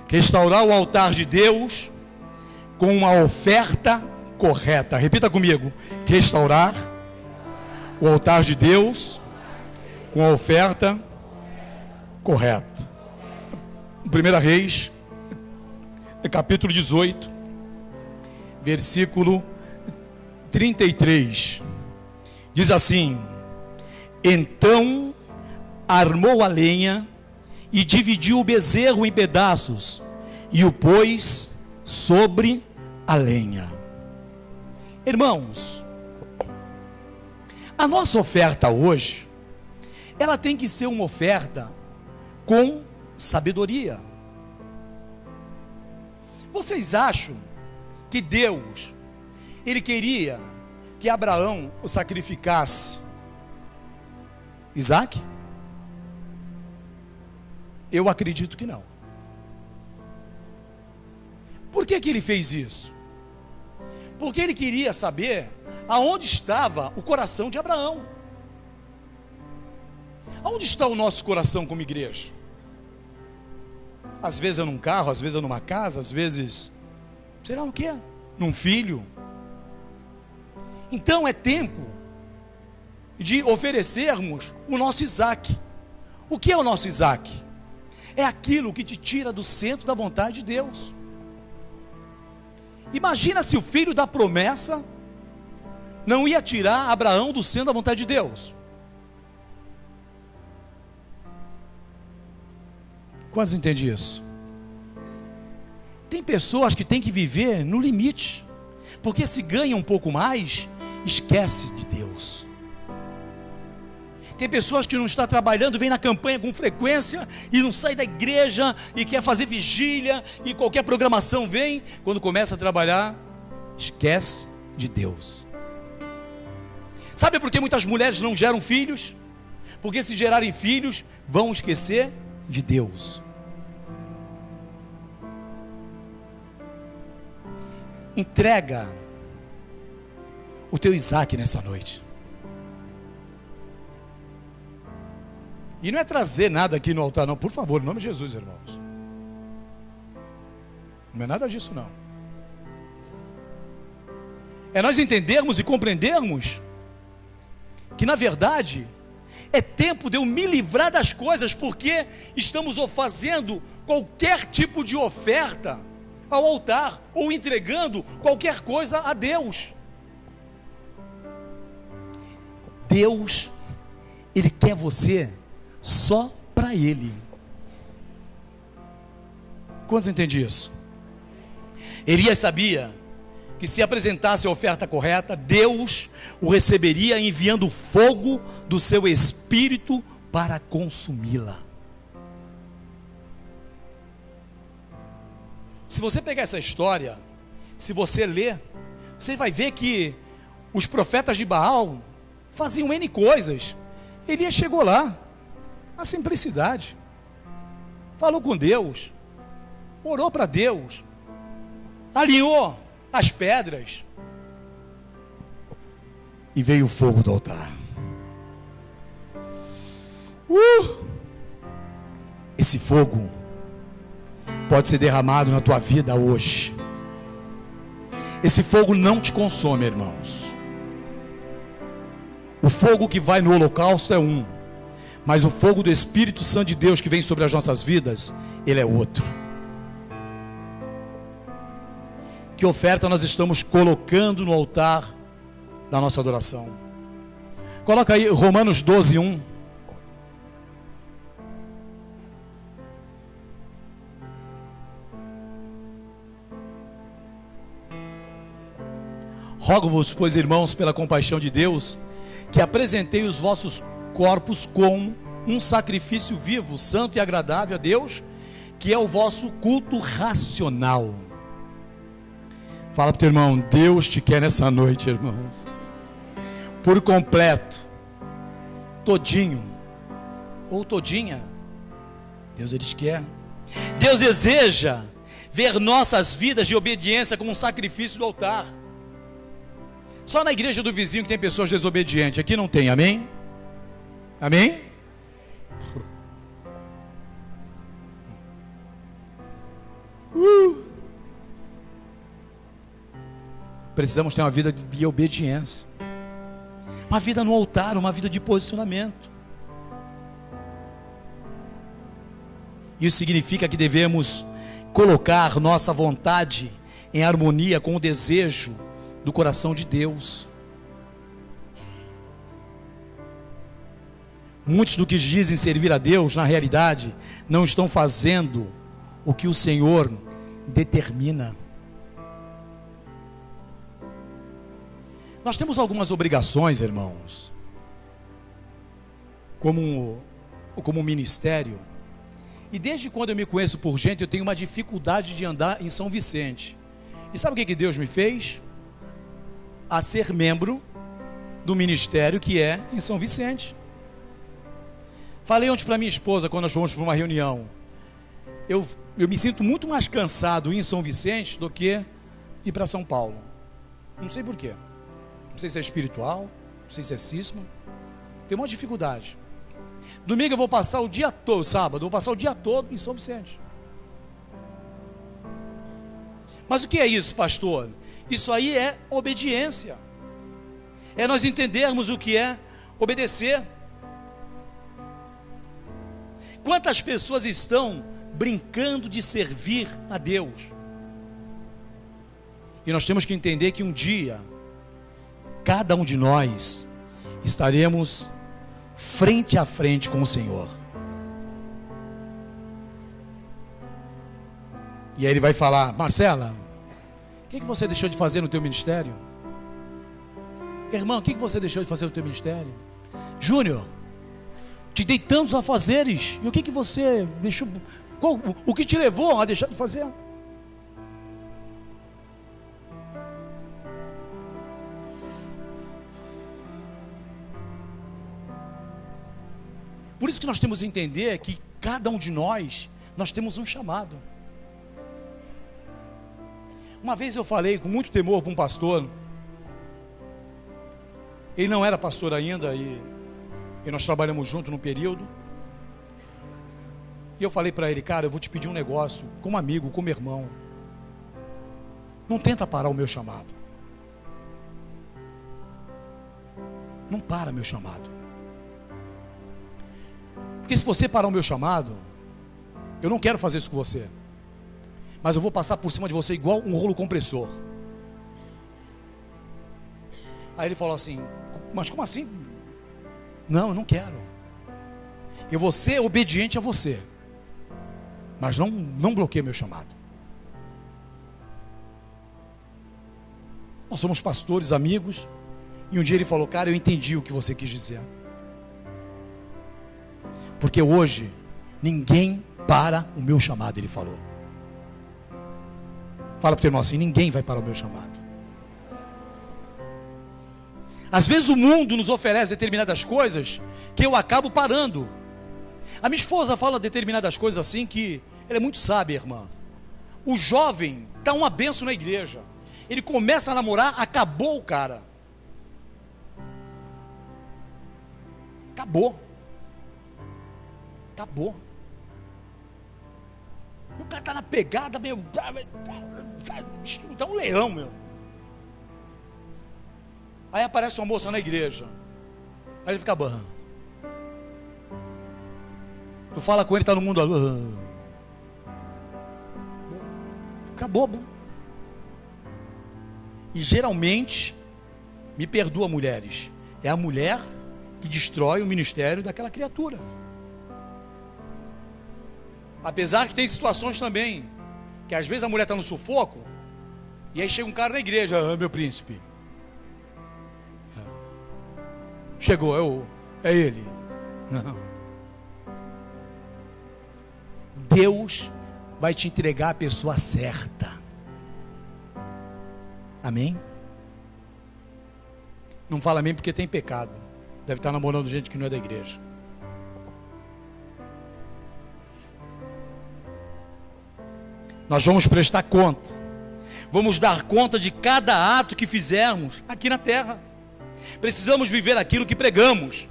S1: restaurar o altar de Deus com uma oferta correta. Repita comigo: restaurar o altar de Deus com a oferta correta. 1 Reis, capítulo 18, versículo 33. Diz assim: então armou a lenha e dividiu o bezerro em pedaços e o pôs sobre a lenha. Irmãos, a nossa oferta hoje, ela tem que ser uma oferta com sabedoria. Vocês acham que Deus, Ele queria que Abraão o sacrificasse Isaac? Eu acredito que não. Por que Ele fez isso? Porque Ele queria saber aonde estava o coração de Abraão. Aonde está o nosso coração como igreja? Às vezes é num carro, às vezes é numa casa, às vezes, sei lá o que, num filho. Então é tempo de oferecermos o nosso Isaac. O que é o nosso Isaac? É aquilo que te tira do centro da vontade de Deus. Imagina se o filho da promessa não ia tirar Abraão do centro da vontade de Deus. Quantos entendem isso? Tem pessoas que têm que viver no limite, porque se ganha um pouco mais, esquece de Deus. Tem pessoas que não estão trabalhando, vem na campanha com frequência e não sai da igreja e quer fazer vigília e qualquer programação vem, quando começa a trabalhar, esquece de Deus. Sabe por que muitas mulheres não geram filhos? Porque se gerarem filhos, vão esquecer de Deus. Entrega o teu Isaac nessa noite. E não é trazer nada aqui no altar, não. Por favor, em nome de Jesus, irmãos. Não é nada disso, não. É nós entendermos e compreendermos que, na verdade, é tempo de eu me livrar das coisas, porque estamos fazendo qualquer tipo de oferta ao altar, ou entregando qualquer coisa a Deus. Deus, Ele quer você só para Ele. Quantos entendem isso? Elias sabia que se apresentasse a oferta correta, Deus o receberia enviando fogo do seu espírito para consumi-la. Se você pegar essa história, se você ler, você vai ver que os profetas de Baal faziam N coisas. Elias chegou lá, a simplicidade, falou com Deus, orou para Deus, alinhou as pedras, e veio o fogo do altar. Esse fogo pode ser derramado na tua vida hoje. Esse fogo não te consome, irmãos. O fogo que vai no holocausto é um, mas o fogo do Espírito Santo de Deus que vem sobre as nossas vidas, ele é outro. Que oferta nós estamos colocando no altar da nossa adoração? Coloca aí Romanos 12, 1. Rogo-vos, pois, irmãos, pela compaixão de Deus, que apresentei os vossos corpos como um sacrifício vivo, santo e agradável a Deus, que é o vosso culto racional. Fala para o teu irmão, Deus te quer nessa noite, irmãos, por completo, todinho, ou todinha. Deus, Ele te quer. Deus deseja ver nossas vidas de obediência como um sacrifício do altar. Só na igreja do vizinho que tem pessoas desobedientes, aqui não tem, amém? Amém? Precisamos ter uma vida de obediência, uma vida no altar, uma vida de posicionamento. Isso significa que devemos colocar nossa vontade em harmonia com o desejo do coração de Deus. Muitos do que dizem servir a Deus, na realidade, não estão fazendo o que o Senhor determina. Nós temos algumas obrigações, irmãos, como ministério, e desde quando eu me conheço por gente, eu tenho uma dificuldade de andar em São Vicente. E sabe o que Deus me fez? A ser membro do ministério que é em São Vicente. Falei ontem para minha esposa, quando nós fomos para uma reunião, eu me sinto muito mais cansado em São Vicente do que ir para São Paulo. Não sei porquê. Não sei se é espiritual, não sei se é cisma. Tem uma dificuldade. Domingo eu vou passar o dia todo, sábado, eu vou passar o dia todo em São Vicente. Mas o que é isso, pastor? Isso aí é obediência. É nós entendermos o que é obedecer. Quantas pessoas estão brincando de servir a Deus? E nós temos que entender que um dia, cada um de nós estaremos frente a frente com o Senhor. E aí Ele vai falar: Marcela, o que você deixou de fazer no teu ministério? Irmão, o que você deixou de fazer no teu ministério? Júnior, te dei tantos afazeres, e o que você deixou? O que te levou a deixar de fazer? isso que nós temos que entender que cada um de nós temos um chamado. Uma vez eu falei com muito temor para um pastor. Ele não era pastor ainda e nós trabalhamos junto num período. E eu falei para ele: cara, eu vou te pedir um negócio, como amigo, como irmão. Não tenta parar o meu chamado. Não para meu chamado. Porque se você parar o meu chamado, eu não quero fazer isso com você, mas eu vou passar por cima de você igual um rolo compressor. Aí ele falou assim: mas como assim? Não, eu não quero. Eu vou ser obediente a você, mas não bloqueie meu chamado. Nós somos pastores, amigos. E um dia ele falou: cara, eu entendi o que você quis dizer. Porque hoje ninguém para o meu chamado, ele falou. Fala para o teu irmão assim: ninguém vai parar o meu chamado. Às vezes o mundo nos oferece determinadas coisas que eu acabo parando. A minha esposa fala determinadas coisas assim que ela é muito sábia, irmã. O jovem dá uma benção na igreja. Ele começa a namorar, acabou o cara. Acabou. Acabou. O cara está na pegada, meu. Tá um leão, meu. Aí aparece uma moça na igreja. Aí ele fica barrando. Tu fala com ele, está no mundo. Acabou. E geralmente, me perdoa, mulheres, é a mulher que destrói o ministério daquela criatura. Apesar que tem situações também, que às vezes a mulher está no sufoco, e aí chega um cara na igreja: ah, meu príncipe. Chegou, é ele. Não. Deus vai te entregar a pessoa certa. Amém? Não fala amém porque tem pecado. Deve estar namorando gente que não é da igreja. Nós vamos prestar conta. Vamos dar conta de cada ato que fizermos aqui na terra. Precisamos viver aquilo que pregamos.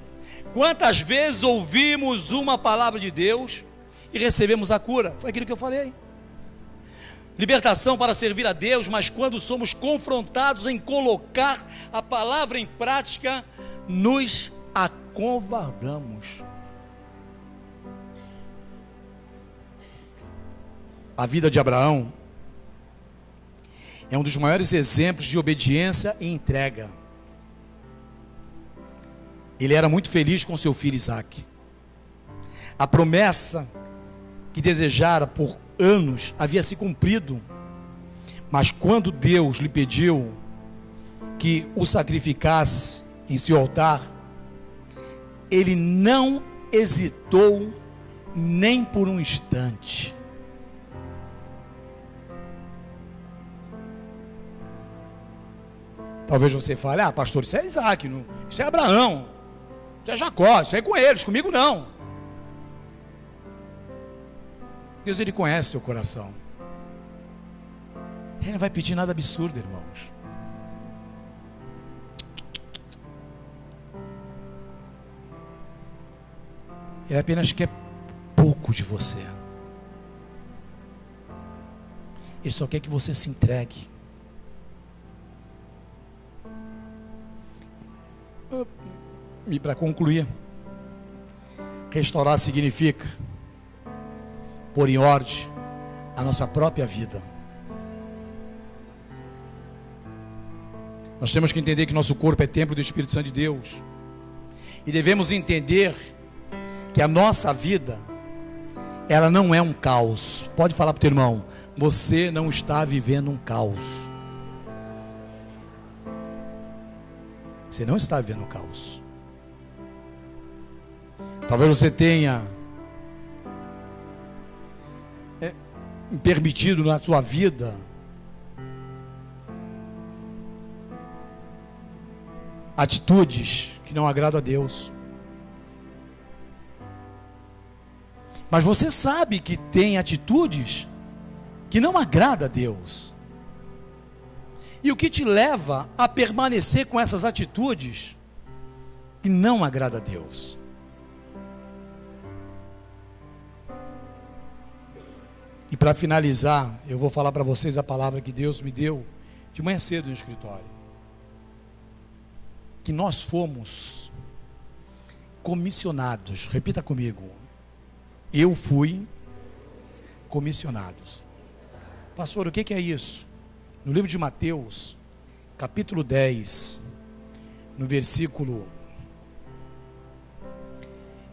S1: Quantas vezes ouvimos uma palavra de Deus e recebemos a cura? Foi aquilo que eu falei. Libertação para servir a Deus, mas quando somos confrontados em colocar a palavra em prática, nos acovardamos. A vida de Abraão é um dos maiores exemplos de obediência e entrega. Ele era muito feliz com seu filho Isaque. A promessa que desejara por anos havia se cumprido, mas quando Deus lhe pediu que o sacrificasse em seu altar, ele não hesitou nem por um instante. Talvez você fale: ah, pastor, isso é Isaque, isso é Abraão, isso é Jacó, isso é com eles, comigo não. Deus, ele conhece teu coração. Ele não vai pedir nada absurdo, irmãos. Ele apenas quer pouco de você. Ele só quer que você se entregue. E para concluir, restaurar significa pôr em ordem a nossa própria vida. Nós temos que entender que nosso corpo é templo do Espírito Santo de Deus. E devemos entender que a nossa vida, ela não é um caos. Pode falar para o teu irmão: você não está vivendo um caos. Você não está vivendo um caos. Talvez você tenha permitido na sua vida atitudes que não agradam a Deus. Mas você sabe que tem atitudes que não agrada a Deus. E o que te leva a permanecer com essas atitudes que não agrada a Deus? E para finalizar, eu vou falar para vocês a palavra que Deus me deu de manhã cedo no escritório. Que nós fomos comissionados. Repita comigo. Eu fui comissionados. Pastor, o que é isso? No livro de Mateus, capítulo 10, no versículo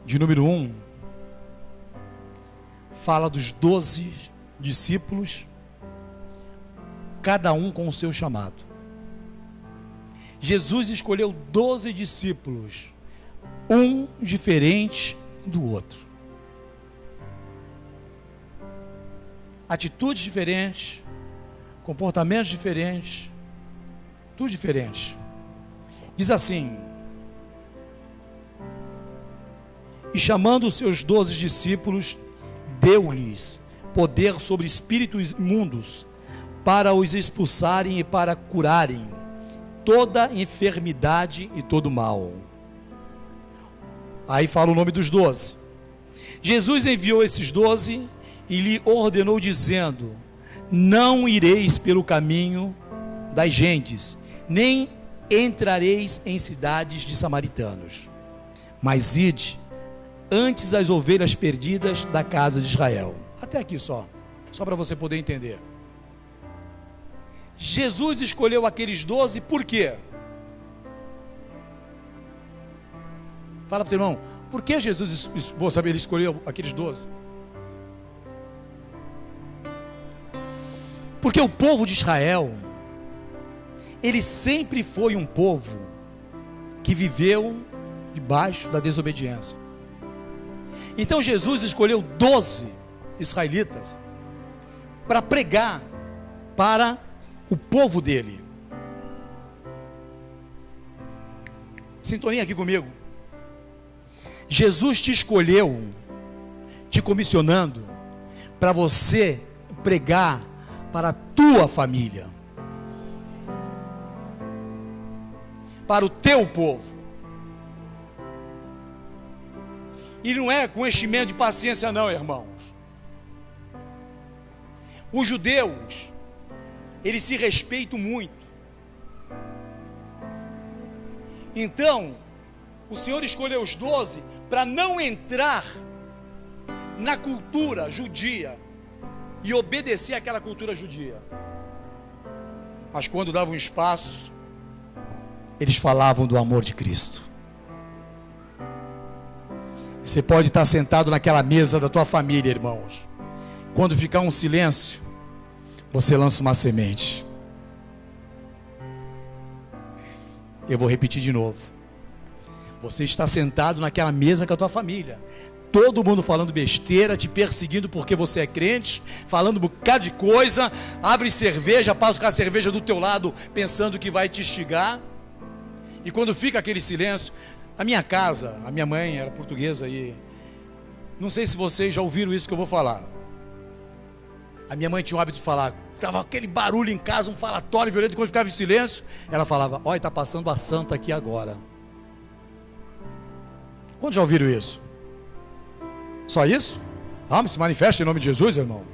S1: de número 1, fala dos 12 discípulos, cada um com o seu chamado. Jesus escolheu 12 discípulos, um diferente do outro. Atitudes diferentes, comportamentos diferentes, tudo diferente. Diz assim: e chamando os seus 12 discípulos, deu-lhes poder sobre espíritos imundos, para os expulsarem e para curarem toda enfermidade e todo mal. Aí fala o nome dos 12. Jesus enviou esses 12 e lhe ordenou dizendo: não ireis pelo caminho das gentes, nem entrareis em cidades de samaritanos, mas ide antes as ovelhas perdidas da casa de Israel. Até aqui só para você poder entender. Jesus escolheu aqueles 12 por quê? Fala para o teu irmão, por que Jesus, vou saber, ele escolheu aqueles 12? Porque o povo de Israel, ele sempre foi um povo que viveu debaixo da desobediência. Então Jesus escolheu 12 israelitas para pregar para o povo dele. Sintonia aqui comigo. Jesus te escolheu, te comissionando para você pregar para a tua família, para o teu povo. E não é com enchimento de paciência não, irmãos. Os judeus, eles se respeitam muito. Então, o Senhor escolheu os 12 para não entrar na cultura judia e obedecer àquela cultura judia. Mas quando davam espaço, eles falavam do amor de Cristo. Você pode estar sentado naquela mesa da tua família, irmãos. Quando ficar um silêncio, você lança uma semente. Eu vou repetir de novo. Você está sentado naquela mesa com a tua família. Todo mundo falando besteira, te perseguindo porque você é crente, falando um bocado de coisa, abre cerveja, passa com a cerveja do teu lado, pensando que vai te instigar. E quando fica aquele silêncio, a minha casa, a minha mãe era portuguesa e não sei se vocês já ouviram isso que eu vou falar. A minha mãe tinha o hábito de falar, estava aquele barulho em casa, um falatório violento, e quando ficava em silêncio, ela falava: olha, está passando a santa aqui agora. Quantos já ouviram isso? Só isso? Ah, mas se manifesta em nome de Jesus, irmão,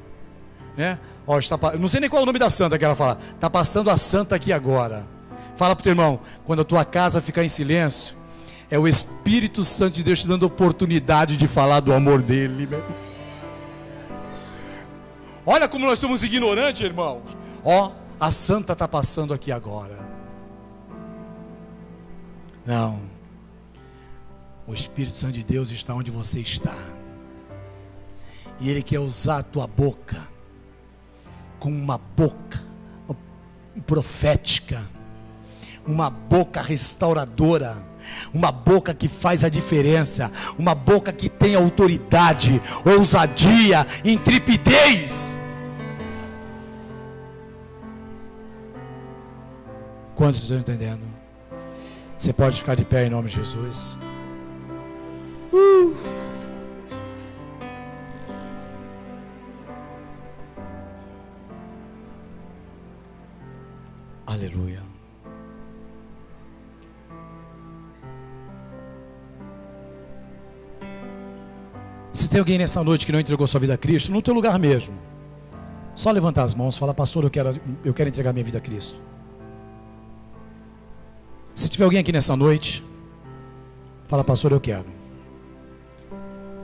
S1: né? Ó, não sei nem qual é o nome da santa que ela fala. Está passando a santa aqui agora. Fala para o teu irmão, quando a tua casa ficar em silêncio, é o Espírito Santo de Deus te dando oportunidade de falar do amor dele, meu. Olha como nós somos ignorantes, irmãos. Ó, a santa está passando aqui agora. Não. O Espírito Santo de Deus está onde você está. E Ele quer usar a tua boca como uma boca profética, uma boca restauradora, uma boca que faz a diferença, uma boca que tem autoridade, ousadia, intrepidez. Quantos estão entendendo? Você pode ficar de pé em nome de Jesus. Aleluia. Se tem alguém nessa noite que não entregou sua vida a Cristo, no teu lugar mesmo, só levantar as mãos e falar: pastor, eu quero entregar minha vida a Cristo. Se tiver alguém aqui nessa noite, fala: pastor, eu quero.